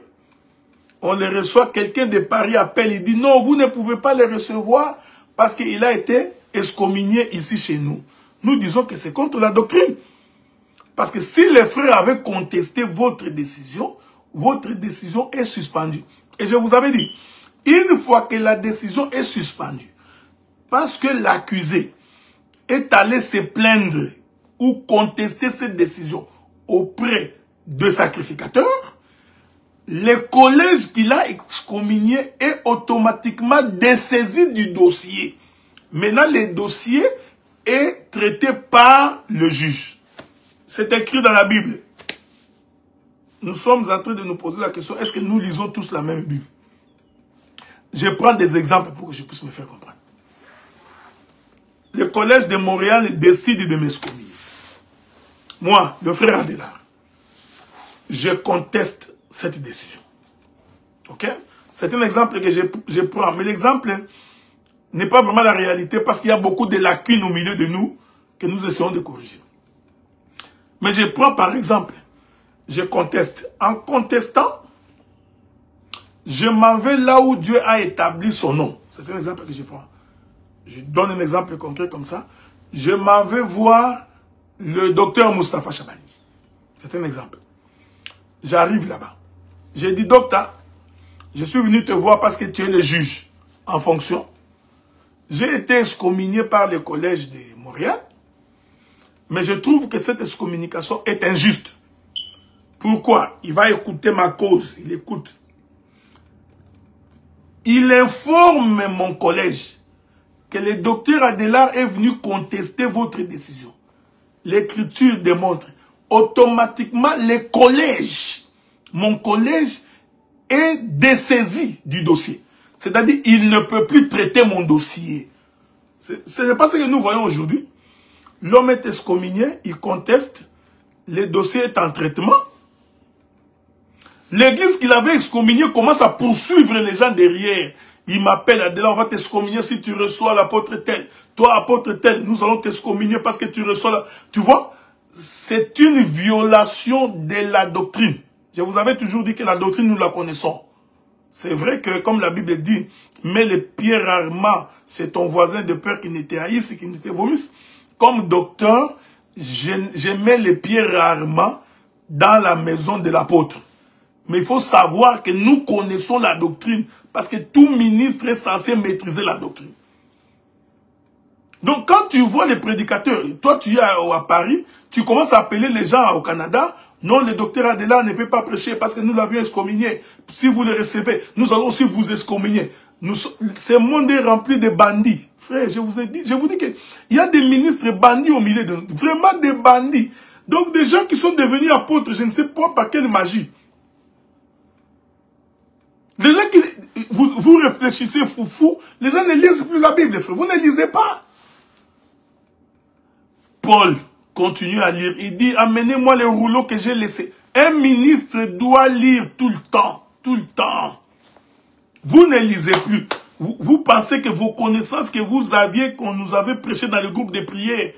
On le reçoit. Quelqu'un de Paris appelle. Il dit non, vous ne pouvez pas le recevoir parce qu'il a été excommunié ici chez nous. Nous disons que c'est contre la doctrine. Parce que si les frères avaient contesté votre décision est suspendue. Et je vous avais dit, une fois que la décision est suspendue, parce que l'accusé est allé se plaindre ou contester cette décision auprès de sacrificateurs, le collège qu'il a excommunié est automatiquement dessaisi du dossier. Maintenant, le dossier est traité par le juge. C'est écrit dans la Bible. Nous sommes en train de nous poser la question, est-ce que nous lisons tous la même Bible? Je prends des exemples pour que je puisse me faire comprendre. Le collège de Montréal décide de m'excommunier. Moi, le frère Adélard, je conteste cette décision. Ok? C'est un exemple que je prends. Mais l'exemple n'est pas vraiment la réalité parce qu'il y a beaucoup de lacunes au milieu de nous que nous essayons de corriger. Mais je prends par exemple, je conteste. En contestant, je m'en vais là où Dieu a établi son nom. C'est un exemple que je prends. Je donne un exemple concret comme ça. Je m'en vais voir le docteur Moustapha Chabani. C'est un exemple. J'arrive là-bas. J'ai dit, docteur, je suis venu te voir parce que tu es le juge en fonction. J'ai été excommunié par le collège de Montréal, mais je trouve que cette excommunication est injuste. Pourquoi? Il va écouter ma cause, il écoute. Il informe mon collège que le docteur Adélard est venu contester votre décision. L'écriture démontre automatiquement le collège, mon collège est dessaisi du dossier. C'est-à-dire, il ne peut plus traiter mon dossier. Ce n'est pas ce que nous voyons aujourd'hui. L'homme est excommunié, il conteste, le dossier est en traitement. L'église qu'il avait excommunié commence à poursuivre les gens derrière. Il m'appelle, Adela, on va t'excommunier si tu reçois l'apôtre tel. Toi, apôtre tel, nous allons t'excommunier parce que tu reçois la... Tu vois, c'est une violation de la doctrine. Je vous avais toujours dit que la doctrine, nous la connaissons. C'est vrai que, comme la Bible dit, mets les pieds rarement chez ton voisin de peur qu'il ne te haïsse et qu'il ne te vomisse. Comme docteur, je mets les pieds rarement dans la maison de l'apôtre. Mais il faut savoir que nous connaissons la doctrine, parce que tout ministre est censé maîtriser la doctrine. Donc quand tu vois les prédicateurs, toi tu es à Paris, tu commences à appeler les gens au Canada, non, le docteur Adélard ne peut pas prêcher parce que nous l'avions excommunié. Si vous le recevez, nous allons aussi vous excommunier. Ce monde est rempli de bandits. Frère, je vous dis qu'il y a des ministres bandits au milieu de nous. Vraiment des bandits. Donc des gens qui sont devenus apôtres, je ne sais pas par quelle magie. Les gens qui... Vous réfléchissez fou, les gens ne lisent plus la Bible, frère. Vous ne lisez pas. Paul continue à lire. Il dit, amenez-moi les rouleaux que j'ai laissés. Un ministre doit lire tout le temps. Tout le temps. Vous ne lisez plus. Vous pensez que vos connaissances que vous aviez, qu'on nous avait prêché dans le groupe de prière,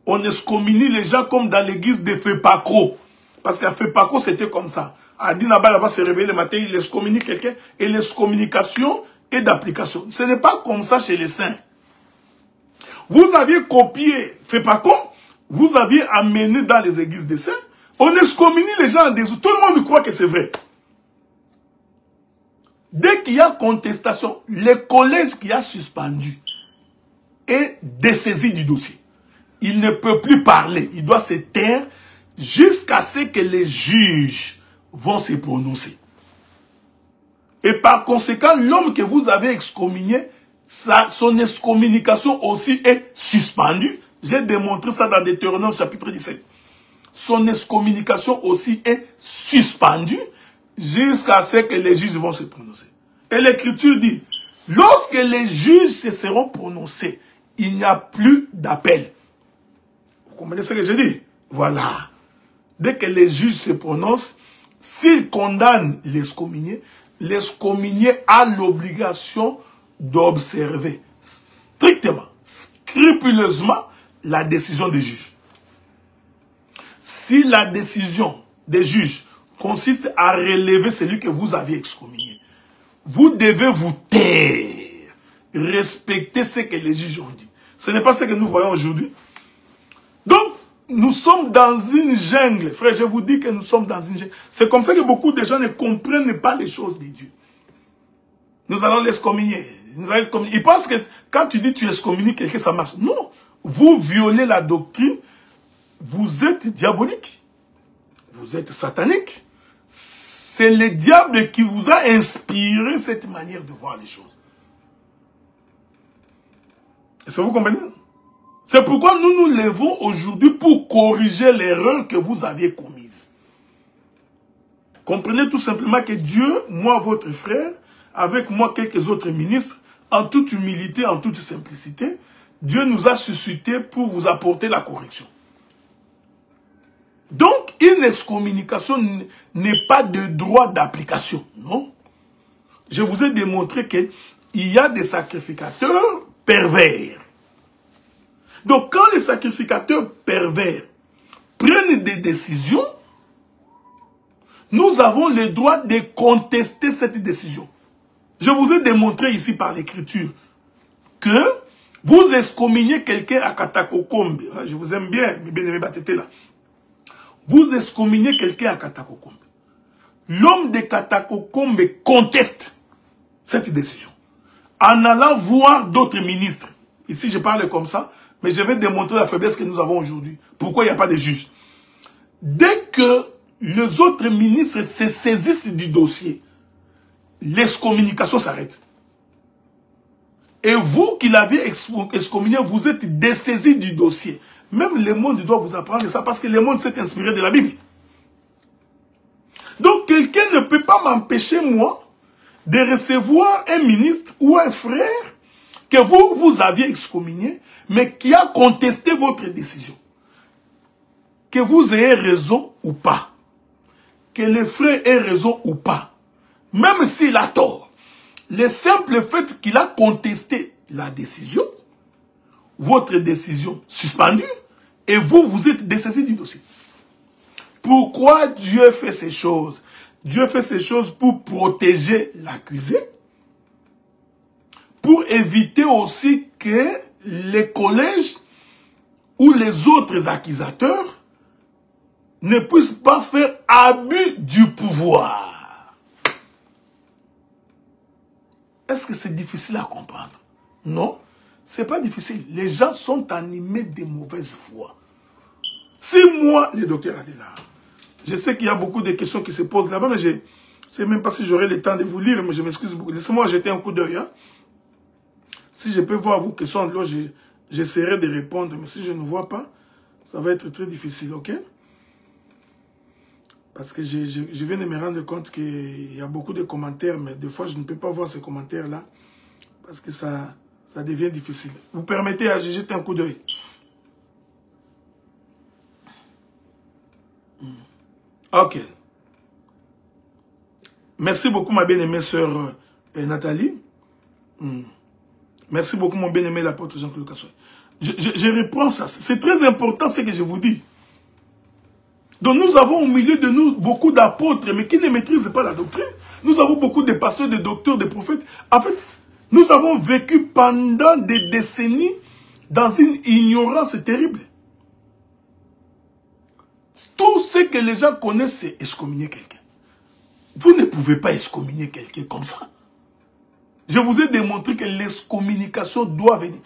on excommunie les gens comme dans l'église de Fepaco. Parce qu'à Fepaco, c'était comme ça. Adi Nabal va se réveiller le matin, il excommunie quelqu'un, et l'excommunication est d'application. Ce n'est pas comme ça chez les saints. Vous aviez copié Fepaco, vous aviez amené dans les églises des saints, on excommunie les gens en dessous. Tout le monde croit que c'est vrai. Dès qu'il y a contestation, le collège qui a suspendu est dessaisi du dossier. Il ne peut plus parler, il doit se taire jusqu'à ce que les juges vont se prononcer. Et par conséquent, l'homme que vous avez excommunié, son excommunication aussi est suspendue. J'ai démontré ça dans Deutéronome chapitre 17. Son excommunication aussi est suspendue jusqu'à ce que les juges vont se prononcer. Et l'Écriture dit, lorsque les juges se seront prononcés, il n'y a plus d'appel. Vous comprenez ce que je dis? Voilà. Dès que les juges se prononcent, s'ils condamnent l'excommunié a l'obligation d'observer strictement, scrupuleusement la décision des juges. Si la décision des juges consiste à relever celui que vous aviez excommunié, vous devez vous taire, respecter ce que les juges ont dit. Ce n'est pas ce que nous voyons aujourd'hui. Donc, nous sommes dans une jungle. Frère, je vous dis que nous sommes dans une jungle. C'est comme ça que beaucoup de gens ne comprennent pas les choses de Dieu. Nous allons l'excommunier. Ils pensent que quand tu dis tu excommunies quelqu'un, ça marche. Non. Vous violez la doctrine. Vous êtes diabolique. Vous êtes satanique. C'est le diable qui vous a inspiré cette manière de voir les choses. Est-ce que vous comprenez? C'est pourquoi nous nous levons aujourd'hui pour corriger l'erreur que vous aviez commise. Comprenez tout simplement que Dieu, moi votre frère, avec moi quelques autres ministres, en toute humilité, en toute simplicité, Dieu nous a suscité pour vous apporter la correction. Donc, une excommunication n'est pas de droit d'application, non. Je vous ai démontré qu'il y a des sacrificateurs pervers. Donc, quand les sacrificateurs pervers prennent des décisions, nous avons le droit de contester cette décision. Je vous ai démontré ici par l'écriture que vous excommuniez quelqu'un à Katakokombe. Je vous aime bien, mes bien-aimés Batete là. Vous excommuniez quelqu'un à Katakokombe. L'homme de Katakokombe conteste cette décision en allant voir d'autres ministres. Ici, je parle comme ça, mais je vais démontrer la faiblesse que nous avons aujourd'hui. Pourquoi il n'y a pas de juge? Dès que les autres ministres se saisissent du dossier, l'excommunication s'arrête. Et vous qui l'avez excommunié, vous êtes dessaisi du dossier. Même le monde doit vous apprendre ça parce que le monde s'est inspiré de la Bible. Donc quelqu'un ne peut pas m'empêcher, moi, de recevoir un ministre ou un frère que vous aviez excommunié, mais qui a contesté votre décision. Que vous ayez raison ou pas. Que le frère ait raison ou pas. Même s'il a tort. Le simple fait qu'il a contesté la décision, votre décision suspendue, et vous êtes dessaisi du dossier. Pourquoi Dieu fait ces choses? Dieu fait ces choses pour protéger l'accusé, pour éviter aussi que les collèges ou les autres accusateurs ne puissent pas faire abus du pouvoir. Est-ce que c'est difficile à comprendre? Non, c'est pas difficile. Les gens sont animés de mauvaise foi. Si moi, le docteur Adela, je sais qu'il y a beaucoup de questions qui se posent là-bas, mais je ne sais même pas si j'aurai le temps de vous lire, mais je m'excuse beaucoup. Laissez-moi jeter un coup d'œil. Hein. Si je peux voir vos questions, là, j'essaierai de répondre, mais si je ne vois pas, ça va être très difficile, ok? Parce que je viens de me rendre compte qu'il y a beaucoup de commentaires, mais des fois, je ne peux pas voir ces commentaires-là, parce que ça devient difficile. Vous permettez à jeter un coup d'œil. Ok. Merci beaucoup, ma bien-aimée sœur Nathalie. Merci beaucoup, mon bien-aimé l'apôtre Jean-Claude Kassoy. Je reprends ça. C'est très important ce que je vous dis. Donc nous avons au milieu de nous beaucoup d'apôtres, mais qui ne maîtrisent pas la doctrine. Nous avons beaucoup de pasteurs, de docteurs, de prophètes. En fait, nous avons vécu pendant des décennies dans une ignorance terrible. Tout ce que les gens connaissent, c'est excommunier quelqu'un. Vous ne pouvez pas excommunier quelqu'un comme ça. Je vous ai démontré que l'excommunication doit venir.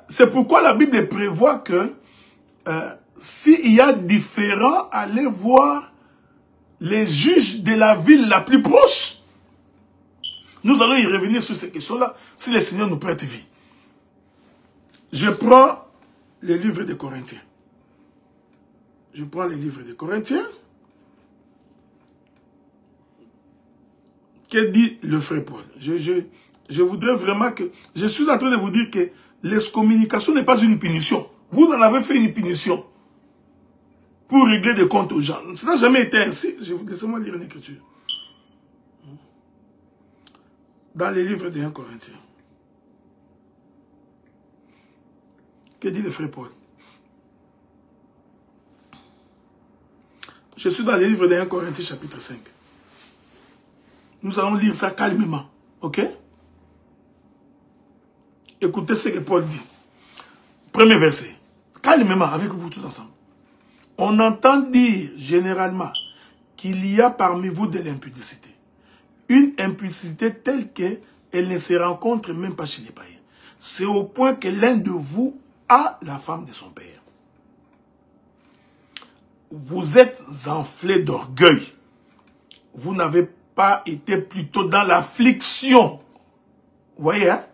C'est pourquoi la Bible prévoit que s'il y a différent, allez voir les juges de la ville la plus proche. Nous allons y revenir sur ces questions-là si le Seigneur nous prête vie. Je prends les livres des Corinthiens. Je prends les livres des Corinthiens. Que dit le frère Paul? Je voudrais vraiment que... Je suis en train de vous dire que l'excommunication n'est pas une punition. Vous en avez fait une punition pour régler des comptes aux gens. Ça n'a jamais été ainsi. Laissez-moi lire une écriture. Dans les livres des 1 Corinthiens. Que dit le frère Paul? Je suis dans les livres des 1 Corinthiens chapitre 5. Nous allons lire ça calmement. Ok? Écoutez ce que Paul dit. Premier verset. Calmement, avec vous tous ensemble. On entend dire généralement qu'il y a parmi vous de l'impudicité. Une impudicité telle qu'elle ne se rencontre même pas chez les païens. C'est au point que l'un de vous a la femme de son père. Vous êtes enflé d'orgueil. Vous n'avez pas été plutôt dans l'affliction. Vous voyez, hein?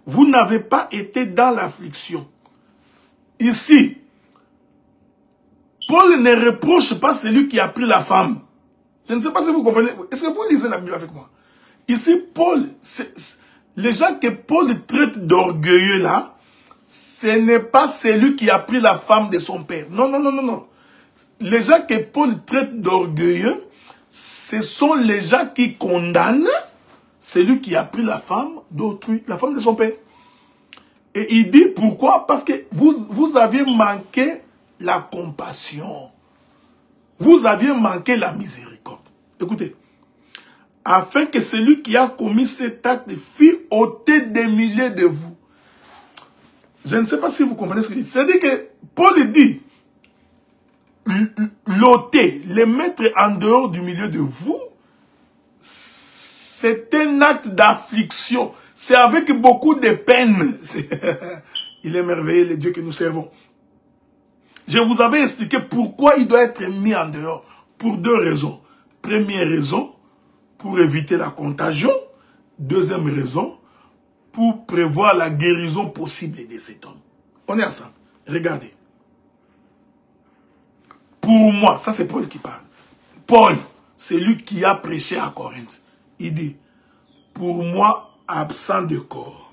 Vous n'avez pas été dans l'affliction. Ici, Paul ne reproche pas celui qui a pris la femme. Je ne sais pas si vous comprenez. Est-ce que vous lisez la Bible avec moi? Ici, Paul, les gens que Paul traite d'orgueilleux là, ce n'est pas celui qui a pris la femme de son père. Non, non, non, non, non. Les gens que Paul traite d'orgueilleux, ce sont les gens qui condamnent celui qui a pris la femme d'autrui, la femme de son père. Et il dit pourquoi? Parce que vous aviez manqué la compassion. Vous aviez manqué la miséricorde. Écoutez. Afin que celui qui a commis cet acte fût ôté des milliers de vous. Je ne sais pas si vous comprenez ce que je dis. C'est-à-dire que Paul dit, l'ôter, le mettre en dehors du milieu de vous, c'est un acte d'affliction. C'est avec beaucoup de peine. Il est merveilleux, le Dieu que nous servons. Je vous avais expliqué pourquoi il doit être mis en dehors. Pour deux raisons. Première raison, pour éviter la contagion. Deuxième raison, pour prévoir la guérison possible de cet homme. On est ensemble. Regardez. Pour moi, ça c'est Paul qui parle. Paul, c'est lui qui a prêché à Corinthe. Il dit, pour moi, absent de corps,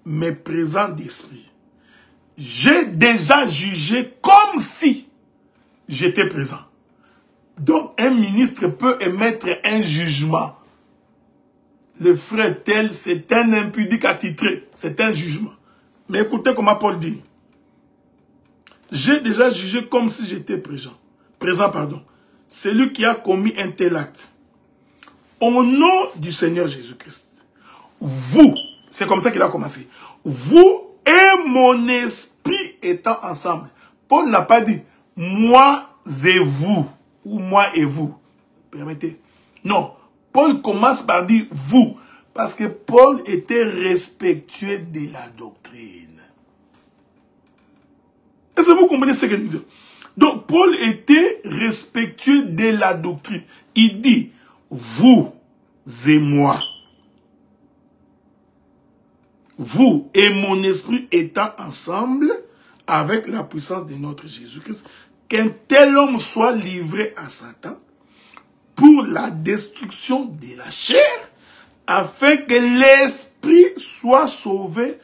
mais présent d'esprit, j'ai déjà jugé comme si j'étais présent. Donc, un ministre peut émettre un jugement. Le frère tel, c'est un impudique attitré. C'est un jugement. Mais écoutez comment Paul dit. J'ai déjà jugé comme si j'étais présent. Celui qui a commis un tel acte. Au nom du Seigneur Jésus-Christ. Vous, c'est comme ça qu'il a commencé. Vous et mon esprit étant ensemble. Paul n'a pas dit moi et vous. Ou moi et vous. Permettez. Non. Paul commence par dire vous. Parce que Paul était respectueux de la doctrine. Est-ce que vous comprenez ce que je dis? Donc Paul était respectueux de la doctrine. Il dit vous et moi. Vous et mon esprit étant ensemble avec la puissance de notre Jésus-Christ. Qu'un tel homme soit livré à Satan pour la destruction de la chair, afin que l'esprit soit sauvé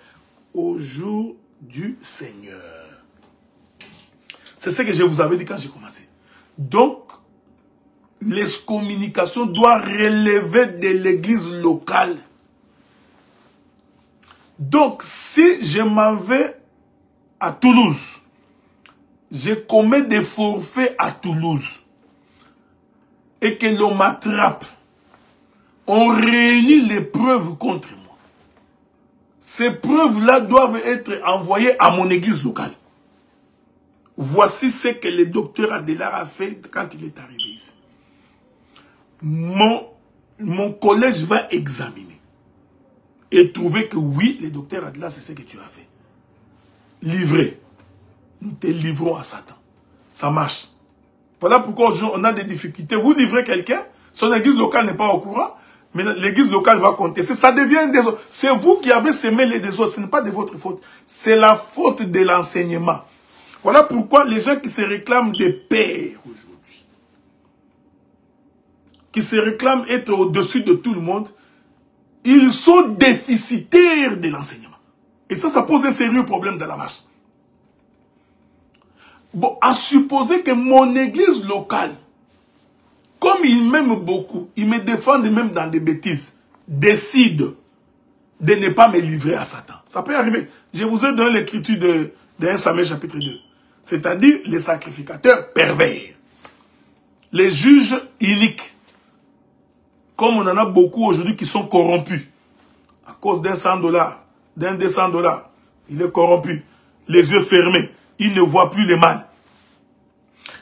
au jour du Seigneur. C'est ce que je vous avais dit quand j'ai commencé. Donc, l'excommunication doit relever de l'église locale. Donc, si je m'en vais à Toulouse, je commets des forfaits à Toulouse, et que l'on m'attrape, on réunit les preuves contre moi. Ces preuves-là doivent être envoyées à mon église locale. Voici ce que le docteur Adelaar a fait quand il est arrivé ici. Mon collège va examiner et trouver que oui, le docteur Adelaar, c'est ce que tu as fait. Livré. Nous te livrons à Satan. Ça marche. Voilà pourquoi on a des difficultés. Vous livrez quelqu'un, son église locale n'est pas au courant, mais l'église locale va contester. Ça devient des autres. C'est vous qui avez semé les désordres. Ce n'est pas de votre faute. C'est la faute de l'enseignement. Voilà pourquoi les gens qui se réclament des pères aujourd'hui, qui se réclament être au-dessus de tout le monde, ils sont déficitaires de l'enseignement. Et ça pose un sérieux problème dans la marche. Bon, à supposer que mon église locale, comme ils m'aiment beaucoup, ils me défendent même dans des bêtises, décide de ne pas me livrer à Satan. Ça peut arriver. Je vous ai donné l'écriture de 1 Samuel chapitre 2. C'est-à-dire les sacrificateurs pervers. Les juges iniques. Comme on en a beaucoup aujourd'hui qui sont corrompus. À cause d'un $100, d'un $200, il est corrompu. Les yeux fermés. Il ne voit plus le mal.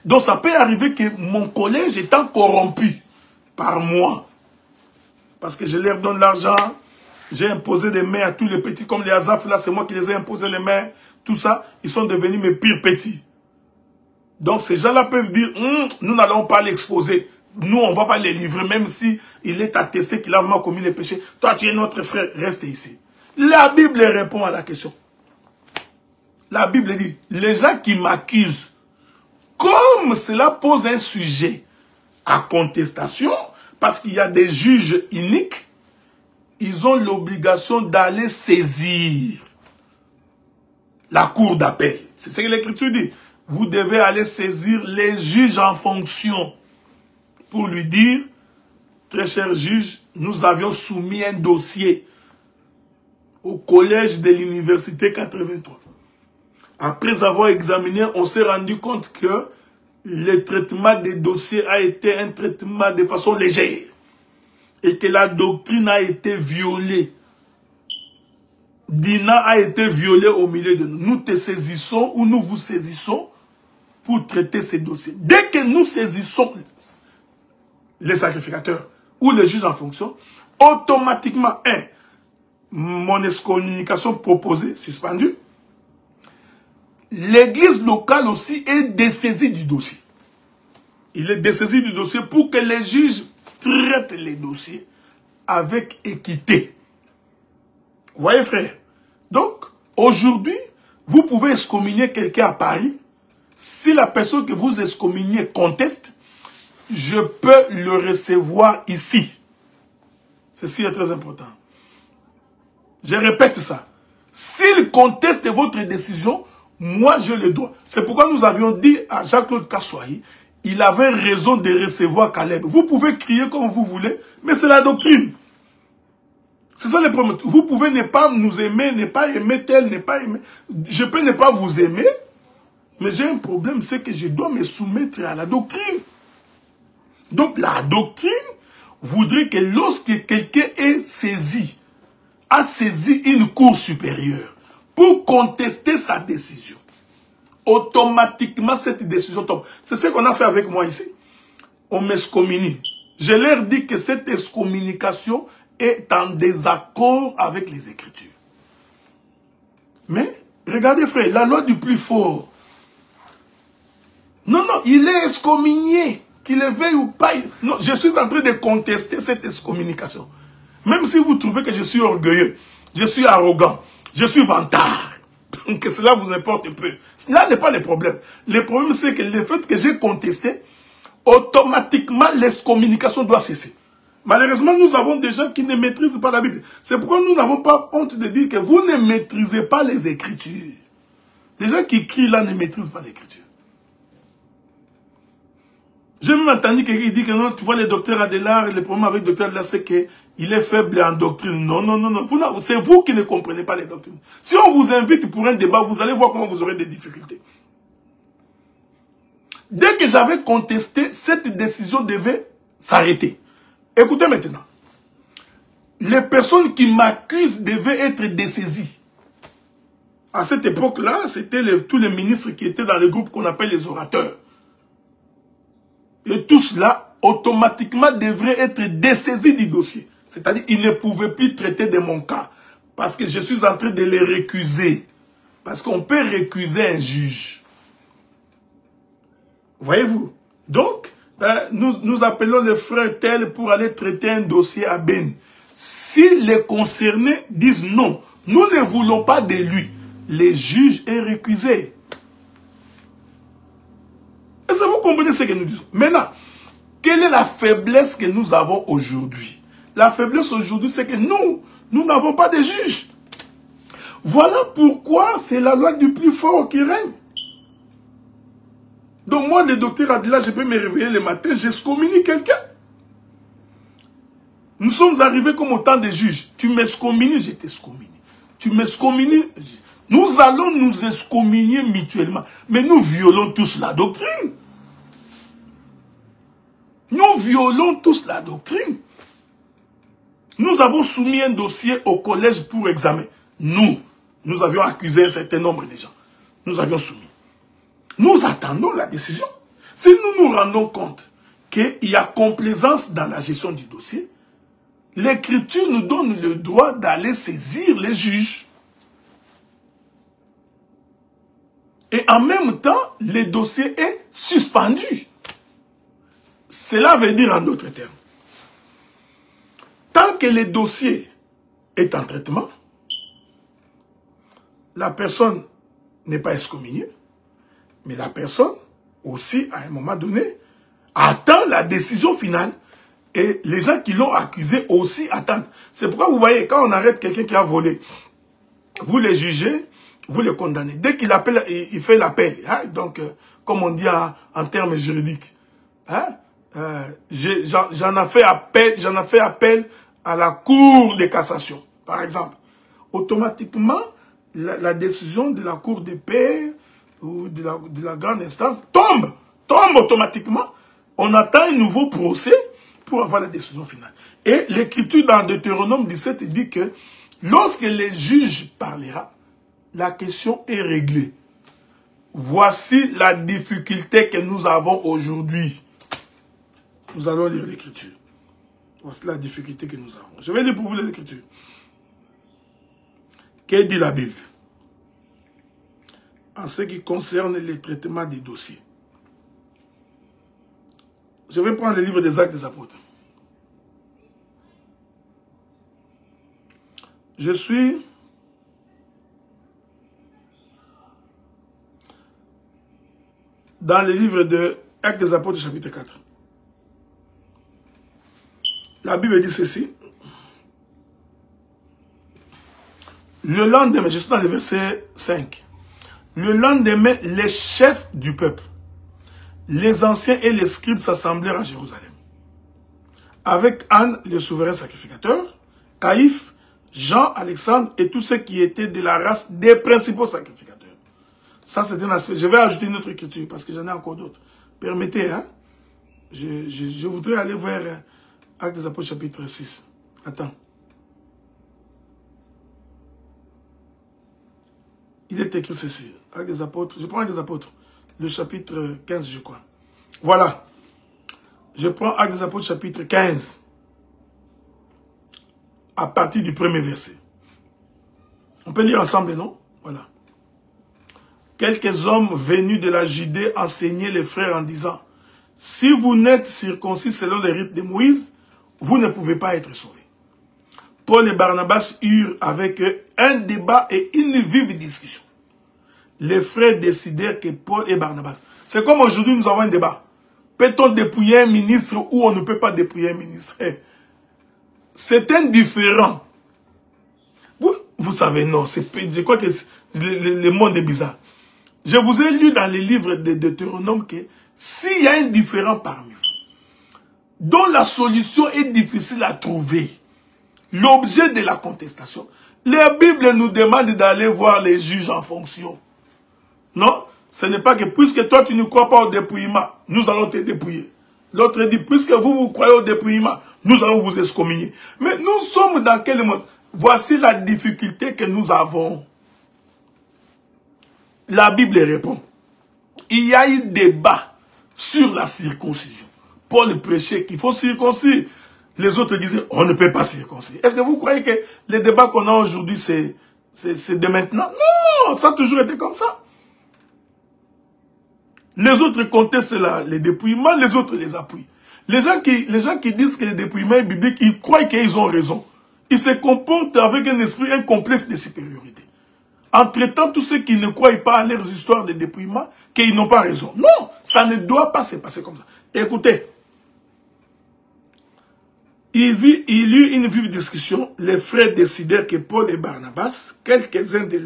Donc ça peut arriver que mon collège étant corrompu par moi, parce que je leur donne l'argent, j'ai imposé des mains à tous les petits, comme les Azaf, là c'est moi qui les ai imposé les mains, tout ça, ils sont devenus mes pires petits. Donc ces gens-là peuvent dire, nous n'allons pas l'exposer, nous on ne va pas les livrer, même si il est attesté qu'il a vraiment commis les péchés. Toi tu es notre frère, reste ici. La Bible répond à la question. La Bible dit, les gens qui m'accusent, comme cela pose un sujet à contestation, parce qu'il y a des juges iniques, ils ont l'obligation d'aller saisir la cour d'appel. C'est ce que l'Écriture dit. Vous devez aller saisir les juges en fonction pour lui dire, très cher juge, nous avions soumis un dossier au collège de l'université 83. Après avoir examiné, on s'est rendu compte que le traitement des dossiers a été un traitement de façon légère et que la doctrine a été violée. Dina a été violée au milieu de nous. Nous te saisissons ou nous vous saisissons pour traiter ces dossiers. Dès que nous saisissons les sacrificateurs ou les juges en fonction, automatiquement, mon excommunication proposée, suspendue, l'église locale aussi est dessaisie du dossier. Il est dessaisi du dossier pour que les juges traitent les dossiers avec équité. Vous voyez, frère? Donc, aujourd'hui, vous pouvez excommunier quelqu'un à Paris. Si la personne que vous excommuniez conteste, je peux le recevoir ici. Ceci est très important. Je répète ça. S'il conteste votre décision, moi je le dois. C'est pourquoi nous avions dit à Jacques-Claude Kassoahi, il avait raison de recevoir Caleb. Vous pouvez crier comme vous voulez, mais c'est la doctrine. C'est ça le problème. Vous pouvez ne pas nous aimer, ne pas aimer tel, ne pas aimer. Je peux ne pas vous aimer, mais j'ai un problème, c'est que je dois me soumettre à la doctrine. Donc la doctrine voudrait que lorsque quelqu'un est saisi, a saisi une cour supérieure pour contester sa décision, automatiquement cette décision tombe. C'est ce qu'on a fait avec moi ici. On m'excommunie. Je leur dis que cette excommunication est en désaccord avec les Écritures. Mais, regardez frère, la loi du plus fort. Non, non, il est excommunié. Qu'il le veuille ou pas. Non, je suis en train de contester cette excommunication. Même si vous trouvez que je suis orgueilleux, je suis arrogant, je suis vantard, que cela vous importe peu. Cela n'est pas le problème. Le problème, c'est que le fait que j'ai contesté, automatiquement, l'excommunication doit cesser. Malheureusement, nous avons des gens qui ne maîtrisent pas la Bible. C'est pourquoi nous n'avons pas honte de dire que vous ne maîtrisez pas les Écritures. Les gens qui crient là ne maîtrisent pas l'Écriture. J'ai même entendu quelqu'un qui dit que non, tu vois, le docteur Adélard, le problème avec le docteur Adélard, c'est qu'il est faible en doctrine. Non, non, non, non. C'est vous qui ne comprenez pas les doctrines. Si on vous invite pour un débat, vous allez voir comment vous aurez des difficultés. Dès que j'avais contesté, cette décision devait s'arrêter. Écoutez maintenant. Les personnes qui m'accusent devaient être dessaisies. À cette époque-là, c'était tous les ministres qui étaient dans le groupe qu'on appelle les orateurs. Et tout cela, automatiquement, devrait être dessaisi du dossier. C'est-à-dire, ils ne pouvaient plus traiter de mon cas. Parce que je suis en train de les récuser. Parce qu'on peut récuser un juge. Voyez-vous? Donc, nous appelons les frères tels pour aller traiter un dossier à Beni. Si les concernés disent non, nous ne voulons pas de lui, les juges est récusé. Est-ce que vous comprenez ce que nous disons? Maintenant, quelle est la faiblesse que nous avons aujourd'hui? La faiblesse aujourd'hui, c'est que nous n'avons pas de juges. Voilà pourquoi c'est la loi du plus fort qui règne. Donc moi, le docteur Adila, je peux me réveiller le matin, j'excommunie quelqu'un. Nous sommes arrivés comme autant de juges. Tu m'excommunies, je t'excommunie. Tu m'excommunies, nous allons nous excommunier mutuellement. Mais nous violons tous la doctrine. Nous violons tous la doctrine. Nous avons soumis un dossier au collège pour examen. Nous avions accusé un certain nombre de gens. Nous avions soumis. Nous attendons la décision. Si nous nous rendons compte qu'il y a complaisance dans la gestion du dossier, l'Écriture nous donne le droit d'aller saisir les juges. Et en même temps, le dossier est suspendu. Cela veut dire en d'autres termes, tant que le dossier est en traitement, la personne n'est pas excommuniée, mais la personne aussi, à un moment donné, attend la décision finale. Et les gens qui l'ont accusé aussi attendent. C'est pourquoi vous voyez, quand on arrête quelqu'un qui a volé, vous le jugez, vous le condamnez. Dès qu'il appelle, il fait l'appel. Hein? Donc, comme on dit en termes juridiques. Hein? J'en ai fait appel à la Cour de cassation, par exemple. automatiquement, la décision de la cour de paix ou de la grande instance tombe automatiquement. On attend un nouveau procès pour avoir la décision finale. Et l'écriture dans Deutéronome 17 dit que lorsque le juge parlera, la question est réglée. Voici la difficulté que nous avons aujourd'hui. Nous allons lire l'écriture. Voici la difficulté que nous avons. Je vais lire pour vous l'écriture. Que dit la Bible en ce qui concerne le traitement des dossiers? Je vais prendre le livre des Actes des Apôtres. Je suis dans le livre des Actes des Apôtres, chapitre 4. La Bible dit ceci. Le lendemain, je suis dans le verset 5. Le lendemain, les chefs du peuple, les anciens et les scribes s'assemblèrent à Jérusalem. Avec Anne, le souverain sacrificateur, Caïphe, Jean, Alexandre et tous ceux qui étaient de la race des principaux sacrificateurs. Ça, c'est un aspect. Je vais ajouter une autre écriture parce que j'en ai encore d'autres. Permettez, hein. Je voudrais aller vers Actes des Apôtres, chapitre 6. Attends. Il est écrit ceci. Actes des Apôtres. Je prends Actes des Apôtres. Le chapitre 15, je crois. Voilà. Je prends Actes des Apôtres, chapitre 15. À partir du premier verset. On peut lire ensemble, non? Voilà. Quelques hommes venus de la Judée enseignaient les frères en disant, si vous n'êtes circoncis selon les rites de Moïse, vous ne pouvez pas être sauvés. Paul et Barnabas eurent avec eux un débat et une vive discussion. Les frères décidèrent que Paul et Barnabas... C'est comme aujourd'hui nous avons un débat. Peut-on dépouiller un ministre ou on ne peut pas dépouiller un ministre? C'est indifférent. Vous savez, non, je crois que le monde est bizarre. Je vous ai lu dans les livres de Deutéronome que s'il y a un différent parmi vous, dont la solution est difficile à trouver, l'objet de la contestation, la Bible nous demande d'aller voir les juges en fonction. Non, ce n'est pas que puisque toi tu ne crois pas au dépouillement, nous allons te dépouiller. L'autre dit, puisque vous croyez au dépouillement, nous allons vous excommunier. Mais nous sommes dans quel monde? Voici la difficulté que nous avons. La Bible répond. Il y a eu débat sur la circoncision. Paul prêchait qu'il faut circoncire. Les autres disaient, on ne peut pas circoncire. Est-ce que vous croyez que les débats qu'on a aujourd'hui, c'est de maintenant? Non, ça a toujours été comme ça. Les autres contestent les dépouillements, les autres les appuient. Les gens qui disent que le dépouillement est biblique, ils croient qu'ils ont raison. Ils se comportent avec un esprit, un complexe de supériorité. En traitant tous ceux qui ne croient pas à leurs histoires de dépouillement, qu'ils n'ont pas raison. Non, ça ne doit pas se passer comme ça. Écoutez, il y eut une vive discussion. Les frères décidèrent que Paul et Barnabas, quelques-uns de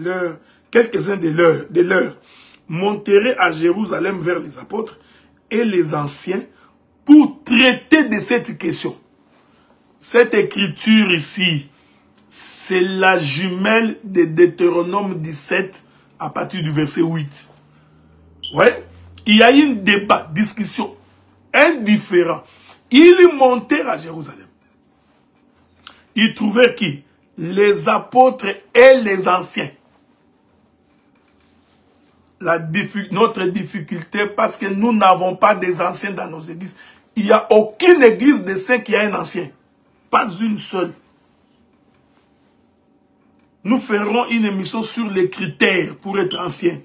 leurs, monteraient à Jérusalem vers les apôtres et les anciens pour traiter de cette question. Cette écriture ici, c'est la jumelle de Deutéronome 17 à partir du verset 8. Ouais, il y a eu un débat, discussion indifférent. Ils montèrent à Jérusalem. Ils trouvèrent qui? Les apôtres et les anciens. Notre difficulté, parce que nous n'avons pas des anciens dans nos églises. Il n'y a aucune église de saints qui a un ancien. Pas une seule. Nous ferons une émission sur les critères pour être ancien.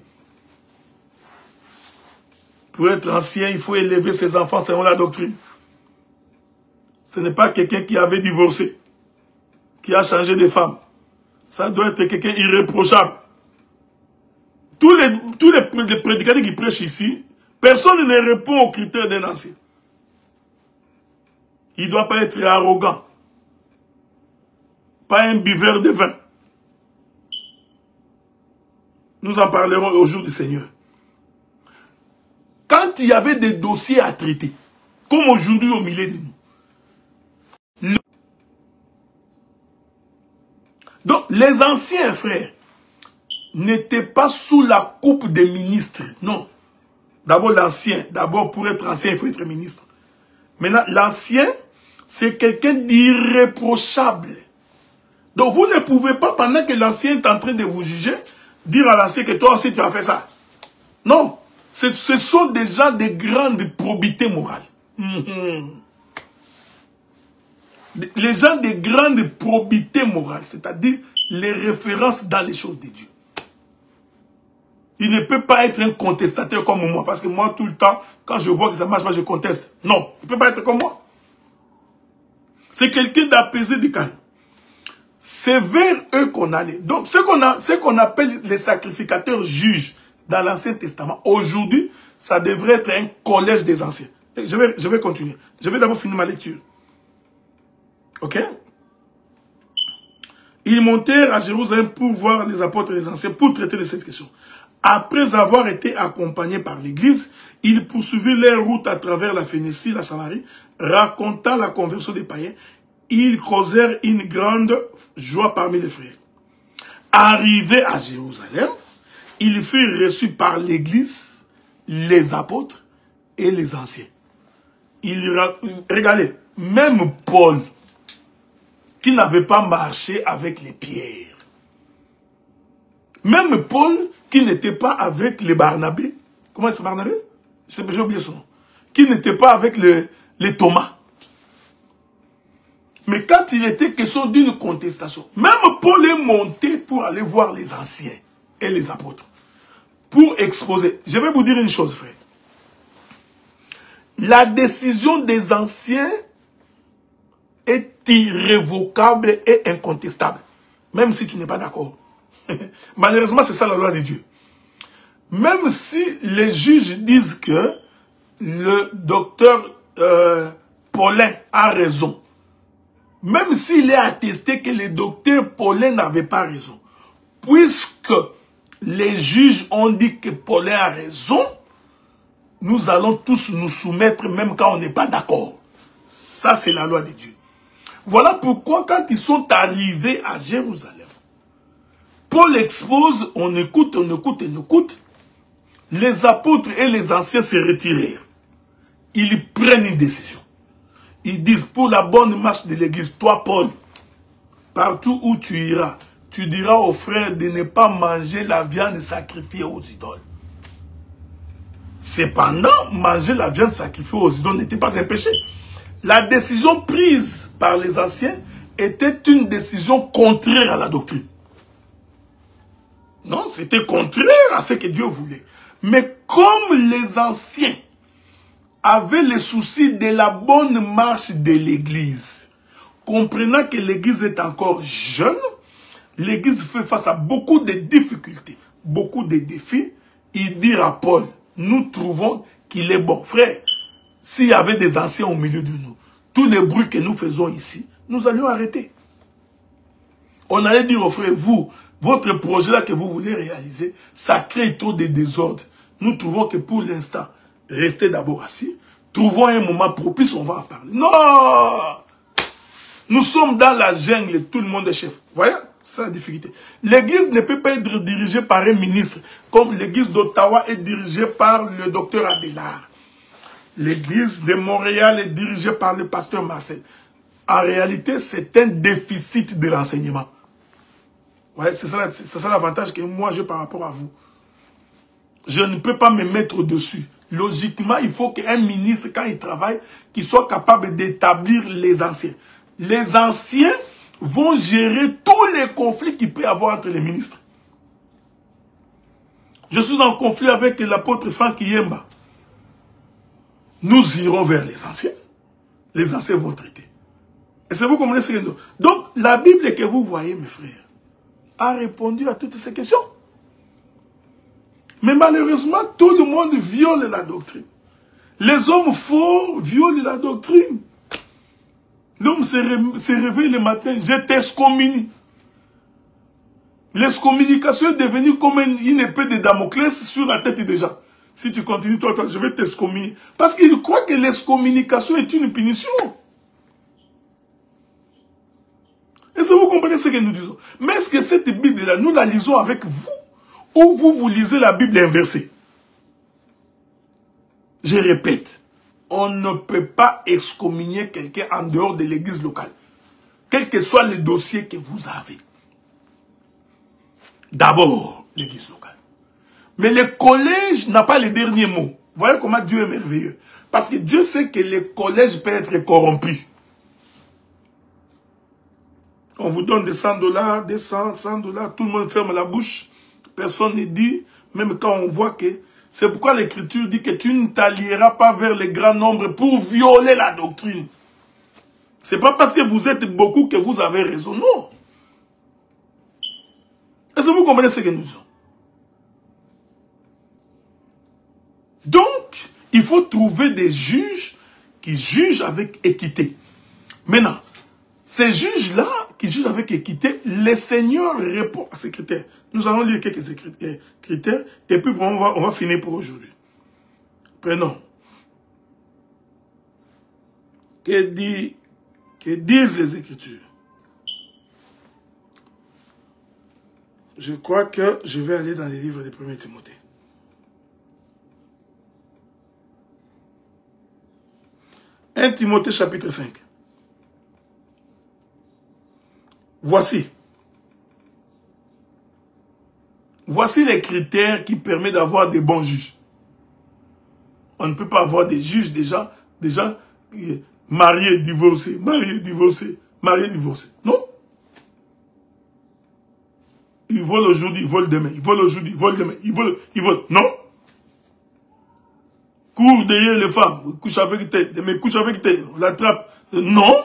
Pour être ancien, il faut élever ses enfants selon la doctrine. Ce n'est pas quelqu'un qui avait divorcé, qui a changé de femme. Ça doit être quelqu'un irréprochable. Tous les prédicateurs qui prêchent ici, personne ne répond aux critères d'un ancien. Il ne doit pas être arrogant. Pas un buveur de vin. Nous en parlerons au jour du Seigneur. Quand il y avait des dossiers à traiter, comme aujourd'hui au milieu de nous, Donc, les anciens frères n'étaient pas sous la coupe des ministres. Non. D'abord, l'ancien. D'abord, pour être ancien, il faut être ministre. Maintenant, l'ancien, c'est quelqu'un d'irréprochable. Donc, vous ne pouvez pas, pendant que l'ancien est en train de vous juger, dire à l'ancien que toi aussi tu as fait ça. Non. Ce sont des gens de grande probité morale. Les gens de grande probité morale, c'est-à-dire les références dans les choses de Dieu. Il ne peut pas être un contestateur comme moi, parce que moi, tout le temps, quand je vois que ça marche pas, je conteste. Non, il ne peut pas être comme moi. C'est quelqu'un d'apaisé, de calme. C'est vers eux qu'on allait. Donc, ce qu'on appelle les sacrificateurs juges dans l'Ancien Testament, aujourd'hui, ça devrait être un collège des anciens. Je vais continuer. Je vais d'abord finir ma lecture. Ok? Ils montèrent à Jérusalem pour voir les apôtres et les anciens, pour traiter de cette question. Après avoir été accompagnés par l'Église, ils poursuivirent leur route à travers la Phénicie, la Samarie, racontant la conversion des païens. Ils causèrent une grande joie parmi les frères. Arrivés à Jérusalem, ils furent reçus par l'Église, les apôtres et les anciens. Regardez, même Paul, qui n'avait pas marché avec les pierres, même Paul, qui n'était pas avec les Barnabé, comment c'est Barnabé? J'ai oublié son nom. Qui n'était pas avec les Thomas. Mais quand il était question d'une contestation, même Paul est monté pour aller voir les anciens et les apôtres. Pour exposer. Je vais vous dire une chose, frère. La décision des anciens est irrévocable et incontestable. Même si tu n'es pas d'accord. Malheureusement, c'est ça la loi de Dieu. Même si les juges disent que le docteur Paulin a raison, même s'il est attesté que le docteur Paulin n'avait pas raison, puisque les juges ont dit que Paulin a raison, nous allons tous nous soumettre même quand on n'est pas d'accord. Ça, c'est la loi de Dieu. Voilà pourquoi quand ils sont arrivés à Jérusalem, Paul expose, on écoute, on écoute, on écoute. Les apôtres et les anciens se retirèrent. Ils prennent une décision. Ils disent, pour la bonne marche de l'église, toi Paul, partout où tu iras, tu diras aux frères de ne pas manger la viande sacrifiée aux idoles. Cependant, manger la viande sacrifiée aux idoles n'était pas un péché. La décision prise par les anciens était une décision contraire à la doctrine. Non, c'était contraire à ce que Dieu voulait. Mais comme les anciens avaient le souci de la bonne marche de l'église, comprenant que l'église est encore jeune, l'église fait face à beaucoup de difficultés, beaucoup de défis, il dit à Paul, nous trouvons qu'il est bon. Frère, s'il y avait des anciens au milieu de nous, tous les bruits que nous faisons ici, nous allions arrêter. On allait dire aux frères, vous, votre projet là que vous voulez réaliser, ça crée trop de désordre. Nous trouvons que pour l'instant, restez d'abord assis. Trouvons un moment propice, on va en parler. Non! Nous sommes dans la jungle, tout le monde est chef. Voyez? C'est la difficulté. L'église ne peut pas être dirigée par un ministre, comme l'église d'Ottawa est dirigée par le docteur Adélard. L'église de Montréal est dirigée par le pasteur Marcel. En réalité, c'est un déficit de l'enseignement. Ouais, c'est ça l'avantage que moi j'ai par rapport à vous. Je ne peux pas me mettre dessus. Logiquement, il faut qu'un ministre, quand il travaille, qu'il soit capable d'établir les anciens. Les anciens vont gérer tous les conflits qu'il peut y avoir entre les ministres. Je suis en conflit avec l'apôtre Frank Yemba. Nous irons vers les anciens. Les anciens vont traiter. Et c'est vous comprenez ce que nous... Donc, la Bible que vous voyez, mes frères, a répondu à toutes ces questions. Mais malheureusement, tout le monde viole la doctrine. Les hommes forts violent la doctrine. L'homme se réveille le matin, je t'excommunie. L'excommunication est devenue comme une épée de Damoclès sur la tête des gens. Si tu continues, toi, je vais t'excommunier. Parce qu'il croit que l'excommunication est une punition. Est-ce que vous comprenez ce que nous disons? Mais est-ce que cette Bible-là, nous la lisons avec vous? Ou vous lisez la Bible inversée? Je répète, on ne peut pas excommunier quelqu'un en dehors de l'église locale. Quel que soit le dossier que vous avez. D'abord, l'église locale. Mais le collège n'a pas le dernier mot. Voyez comment Dieu est merveilleux. Parce que Dieu sait que le collège peut être corrompu. On vous donne des 100 $, des 100 $, tout le monde ferme la bouche. Personne ne dit, même quand on voit que... C'est pourquoi l'Écriture dit que tu ne t'allieras pas vers les grands nombres pour violer la doctrine. C'est pas parce que vous êtes beaucoup que vous avez raison, non. Est-ce que vous comprenez ce que nous disons? Donc, il faut trouver des juges qui jugent avec équité. Maintenant, ces juges-là, qui jugent avec équité, le Seigneur répond à ces critères. Nous allons lire quelques critères, et puis on va finir pour aujourd'hui. Prenons. Que disent les Écritures? Je crois que je vais aller dans les livres de 1 Timothée. « 1 Timothée chapitre 5. Voici les critères qui permettent d'avoir des bons juges. On ne peut pas avoir des juges déjà mariés, divorcés, mariés, divorcés, mariés, divorcés. Non. Ils volent aujourd'hui, ils volent demain. Ils volent aujourd'hui, ils volent demain. Ils volent. Non. Cours derrière les femmes. Couche avec tes, demain couche avec tes. On l'attrape. Non.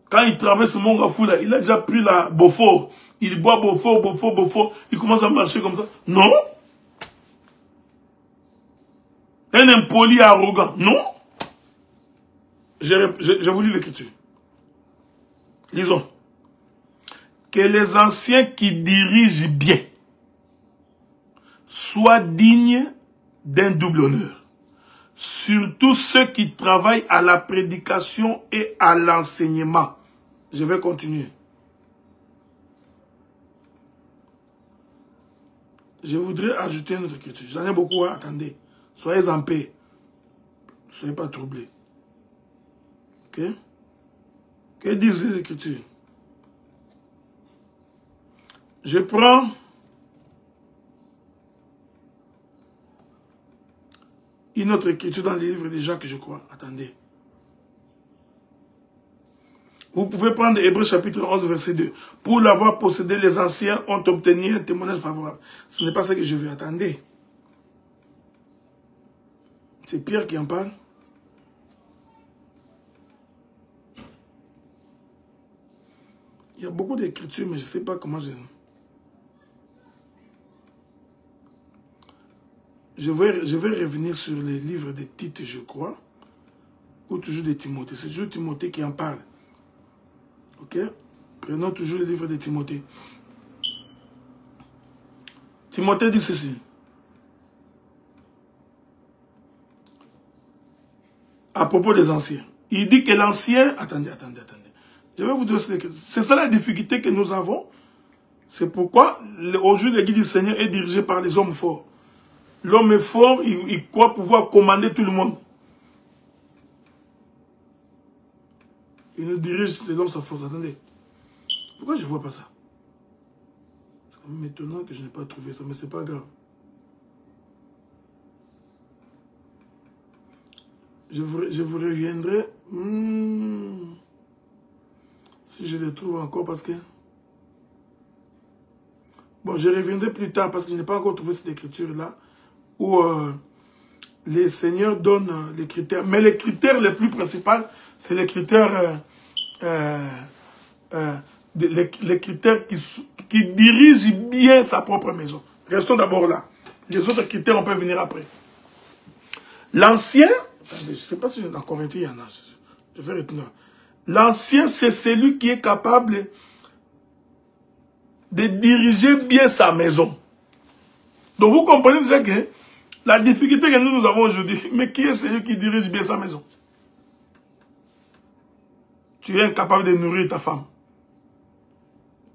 Quand il traverse mon Gafou là, il a déjà pris la Beaufort. Il boit Beaufort. Il commence à marcher comme ça. Non. Un impoli arrogant. Non. Je vous lis l'Écriture. Lisons. Que les anciens qui dirigent bien soient dignes d'un double honneur. Surtout ceux qui travaillent à la prédication et à l'enseignement. Je vais continuer. Je voudrais ajouter une autre écriture. J'en ai beaucoup, hein? Attendez. Soyez en paix. Ne soyez pas troublés. Ok? Que disent les Écritures? Je prends une autre écriture dans les livres de Jacques, je crois. Attendez. Vous pouvez prendre Hébreux chapitre 11, verset 2. Pour l'avoir possédé, les anciens ont obtenu un témoignage favorable. Ce n'est pas ce que je veux. Attendez. C'est Pierre qui en parle. Il y a beaucoup d'écritures, mais je ne sais pas comment je vais revenir sur les livres de Tite, je crois. Ou toujours de Timothée. C'est toujours Timothée qui en parle. Ok? Prenons toujours le livre de Timothée. Timothée dit ceci. À propos des anciens. Il dit que l'ancien... Attendez. Je vais vous dire, c'est ça la difficulté que nous avons. C'est pourquoi aujourd'hui l'église du Seigneur est dirigée par les hommes forts. L'homme est fort, il croit pouvoir commander tout le monde. Il nous dirige selon sa force. Attendez. Pourquoi je ne vois pas ça? C'est quand même étonnant que je n'ai pas trouvé ça, mais c'est pas grave. Je vous reviendrai. Si je les trouve encore, parce que... Bon, je reviendrai plus tard, parce que je n'ai pas encore trouvé cette écriture-là, où les seigneurs donnent les critères. Mais les critères les plus principaux, c'est les critères... les critères qui dirigent bien sa propre maison. Restons d'abord là. Les autres critères, on peut venir après. L'ancien... Attendez, je ne sais pas si dans Corinthiens, il y en a. Je vais retenir. L'ancien, c'est celui qui est capable de diriger bien sa maison. Donc vous comprenez déjà que la difficulté que nous avons aujourd'hui, mais qui est celui qui dirige bien sa maison? tu es incapable de nourrir ta femme,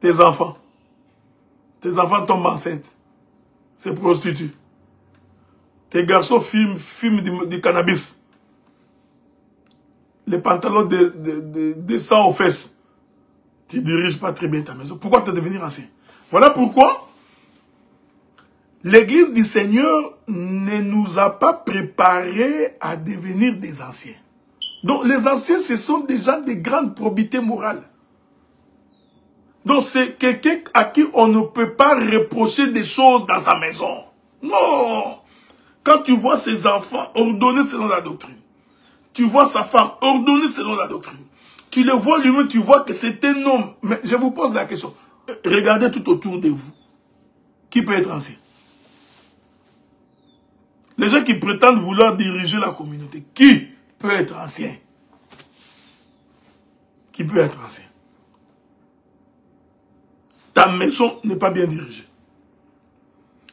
tes enfants tombent enceintes, se prostituent, tes garçons fument du cannabis, les pantalons descendent aux fesses, tu ne diriges pas très bien ta maison. Pourquoi te devenir ancien? Voilà pourquoi l'Église du Seigneur ne nous a pas préparés à devenir des anciens. Donc les anciens, ce sont des gens de grande probité morale. Donc c'est quelqu'un à qui on ne peut pas reprocher des choses dans sa maison. Non. Quand tu vois ses enfants ordonnés selon la doctrine, tu vois sa femme ordonnée selon la doctrine, tu le vois lui-même, tu vois que c'est un homme. Mais je vous pose la question. Regardez tout autour de vous. Qui peut être ancien? Les gens qui prétendent vouloir diriger la communauté, qui peut être ancien? Qui peut être ancien? Ta maison n'est pas bien dirigée.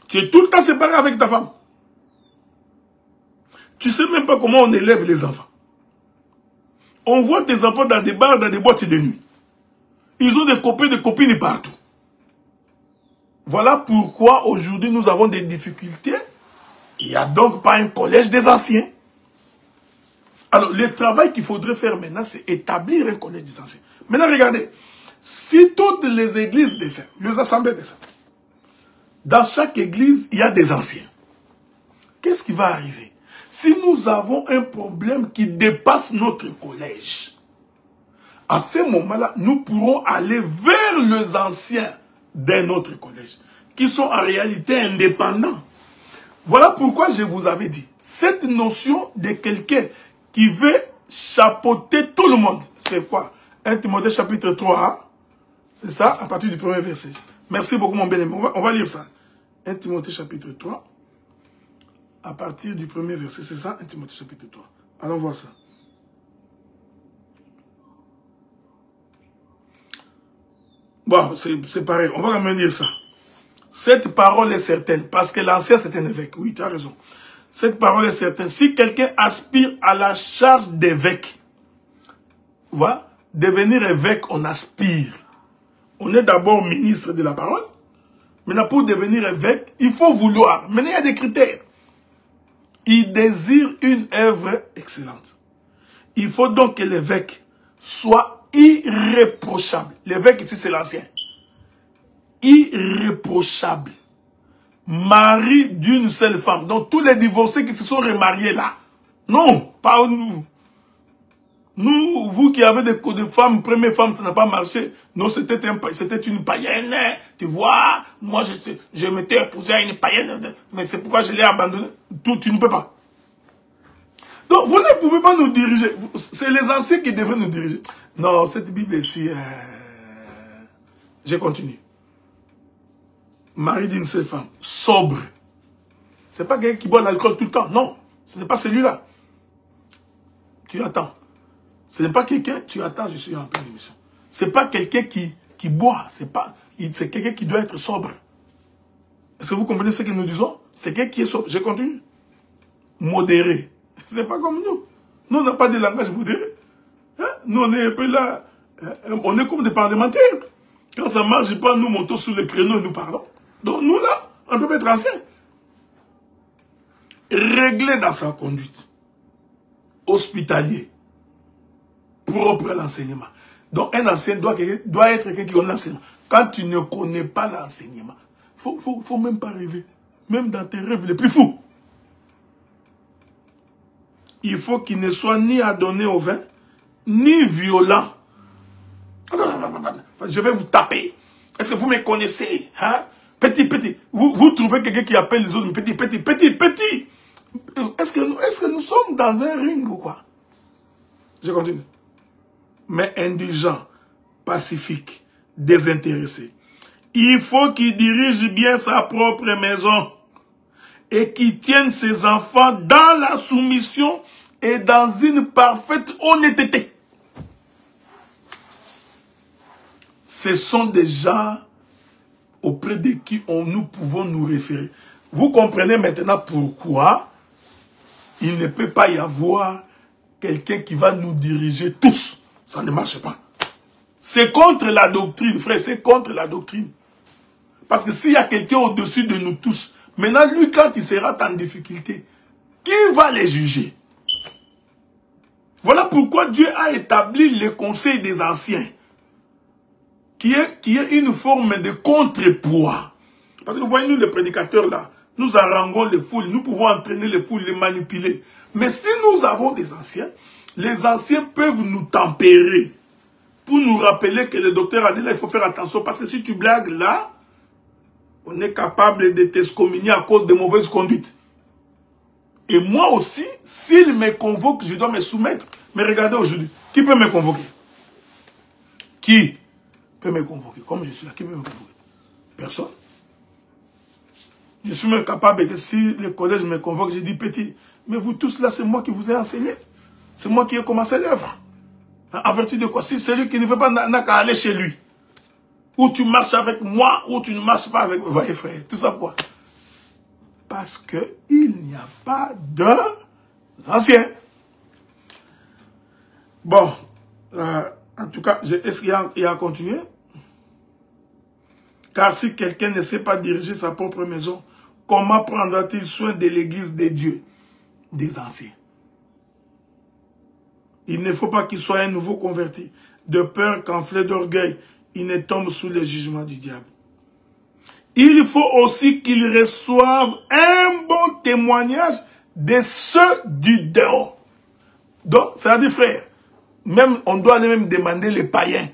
Tu es tout le temps séparé avec ta femme. Tu ne sais même pas comment on élève les enfants. On voit tes enfants dans des bars, dans des boîtes de nuit. Ils ont des copains, des copines partout. Voilà pourquoi aujourd'hui nous avons des difficultés. Il n'y a donc pas un collège des anciens. Alors, le travail qu'il faudrait faire maintenant, c'est établir un collège des anciens. Maintenant, regardez. Si toutes les églises des saints, les assemblées des saints, dans chaque église, il y a des anciens. Qu'est-ce qui va arriver? Si nous avons un problème qui dépasse notre collège, à ce moment-là, nous pourrons aller vers les anciens d'un autre collège, qui sont en réalité indépendants. Voilà pourquoi je vous avais dit, cette notion de quelqu'un qui veut chapeauter tout le monde, c'est quoi? 1 Timothée chapitre 3, c'est ça, à partir du premier verset. Merci beaucoup mon bien-aimé, on va lire ça. 1 Timothée chapitre 3, à partir du premier verset, c'est ça, 1 Timothée chapitre 3. Allons voir ça. Bon, c'est pareil, on va quand même lire ça. Cette parole est certaine, parce que l'ancien c'est un évêque. Oui, tu as raison. Cette parole est certaine. Si quelqu'un aspire à la charge d'évêque, voilà, devenir évêque, on aspire. On est d'abord ministre de la parole. Maintenant, pour devenir évêque, il faut vouloir. Maintenant, il y a des critères. Il désire une œuvre excellente. Il faut donc que l'évêque soit irréprochable. L'évêque ici, c'est l'ancien. Irréprochable. Mari d'une seule femme. Donc tous les divorcés qui se sont remariés là. Non, pas nous. Nous, vous qui avez des femmes, première femme, ça n'a pas marché. Non, c'était une païenne. Tu vois, moi je m'étais épousé à une païenne. Mais c'est pourquoi je l'ai abandonné. Tu ne peux pas. Donc vous ne pouvez pas nous diriger. C'est les anciens qui devraient nous diriger. Non, cette Bible ici, je continue. Mari d'une seule femme, sobre. C'est pas quelqu'un qui boit l'alcool tout le temps. Non, ce n'est pas celui-là. Tu attends. Ce n'est pas quelqu'un, tu attends, je suis en pleine émission. Ce n'est pas quelqu'un qui boit. C'est quelqu'un qui doit être sobre. Est-ce que vous comprenez ce que nous disons? C'est quelqu'un qui est sobre. Je continue. Modéré. C'est pas comme nous. Nous, on n'a pas de langage modéré. Hein? Nous, on est un peu là. On est comme des parlementaires. Quand ça ne marche pas, nous montons sur le créneau et nous parlons. Donc nous là, on peut être ancien. Réglé dans sa conduite. Hospitalier. Propre à l'enseignement. Donc un ancien doit être quelqu'un qui connaît l'enseignement. Quand tu ne connais pas l'enseignement, faut même pas rêver. Même dans tes rêves les plus fous. Il faut qu'il ne soit ni adonné au vin, ni violent. Je vais vous taper. Est-ce que vous me connaissez? Hein? Petit. Vous trouvez quelqu'un qui appelle les autres petit. Est-ce que nous sommes dans un ring ou quoi? Je continue. Mais indulgent, pacifique, désintéressé. Il faut qu'il dirige bien sa propre maison et qu'il tienne ses enfants dans la soumission et dans une parfaite honnêteté. Ce sont des gens auprès de qui nous pouvons nous référer. Vous comprenez maintenant pourquoi il ne peut pas y avoir quelqu'un qui va nous diriger tous. Ça ne marche pas. C'est contre la doctrine, frère, c'est contre la doctrine. Parce que s'il y a quelqu'un au-dessus de nous tous, maintenant, lui, quand il sera en difficulté, qui va les juger? Voilà pourquoi Dieu a établi le conseil des anciens, qui est une forme de contrepoids. Parce que vous voyez, nous, les prédicateurs, là, nous haranguons les foules, nous pouvons entraîner les foules, les manipuler. Mais si nous avons des anciens, les anciens peuvent nous tempérer pour nous rappeler que le docteur a dit là, il faut faire attention. Parce que si tu blagues là, on est capable de t'excommunier à cause de mauvaises conduites. Et moi aussi, s'il me convoque, je dois me soumettre. Mais regardez aujourd'hui, qui peut me convoquer? Qui peut me convoquer? Comme je suis là, qui peut me convoquer? Personne. Je suis même capable que si le collège me convoque, je dis petit, mais vous tous là, c'est moi qui vous ai enseigné. C'est moi qui ai commencé l'œuvre. En vertu de quoi? Si celui qui ne veut pas n'a qu'à aller chez lui. Ou tu marches avec moi, ou tu ne marches pas avec moi. Vous voyez frère, tout ça pourquoi? Parce qu'il n'y a pas d'anciens. Bon, en tout cas, est-ce qu'il y a à continuer? Car si quelqu'un ne sait pas diriger sa propre maison, comment prendra-t-il soin de l'église de Dieu, des anciens? Il ne faut pas qu'il soit un nouveau converti, de peur qu'enflé d'orgueil, il ne tombe sous le jugement du diable. Il faut aussi qu'il reçoive un bon témoignage de ceux du dehors. Donc, c'est-à-dire, frère, même, on doit aller même demander les païens.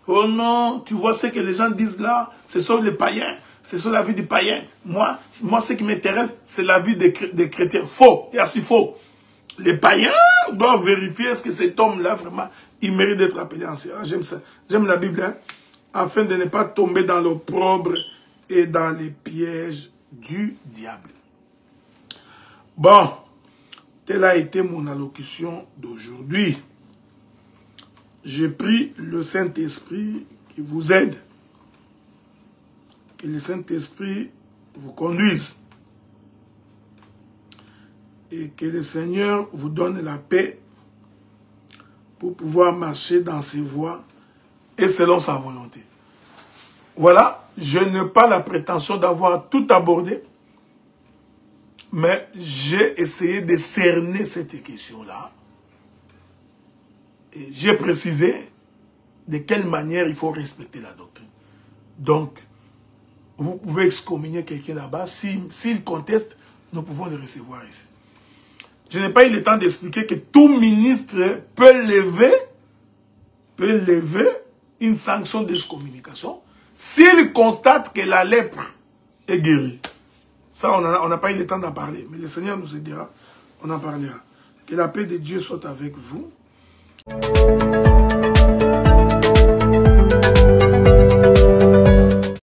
Oh non, tu vois ce que les gens disent là, ce sont les païens, ce sont la vie des païens. Moi ce qui m'intéresse, c'est la vie des chrétiens. Faux, et assez faux. Les païens doivent vérifier est-ce que cet homme-là, vraiment, il mérite d'être appelé ancien. Ah, j'aime ça. J'aime la Bible, hein, afin de ne pas tomber dans l'opprobre et dans les pièges du diable. Bon, telle a été mon allocution d'aujourd'hui. J'ai pris le Saint-Esprit qui vous aide. Que le Saint-Esprit vous conduise. Et que le Seigneur vous donne la paix pour pouvoir marcher dans ses voies et selon sa volonté. Voilà, je n'ai pas la prétention d'avoir tout abordé, mais j'ai essayé de cerner cette question-là. Et j'ai précisé de quelle manière il faut respecter la doctrine. Donc, vous pouvez excommunier quelqu'un là-bas. S'il conteste, nous pouvons le recevoir ici. Je n'ai pas eu le temps d'expliquer que tout ministre peut lever une sanction d'excommunication s'il constate que la lèpre est guérie. Ça, on n'a pas eu le temps d'en parler. Mais le Seigneur nous aidera, on en parlera. Que la paix de Dieu soit avec vous.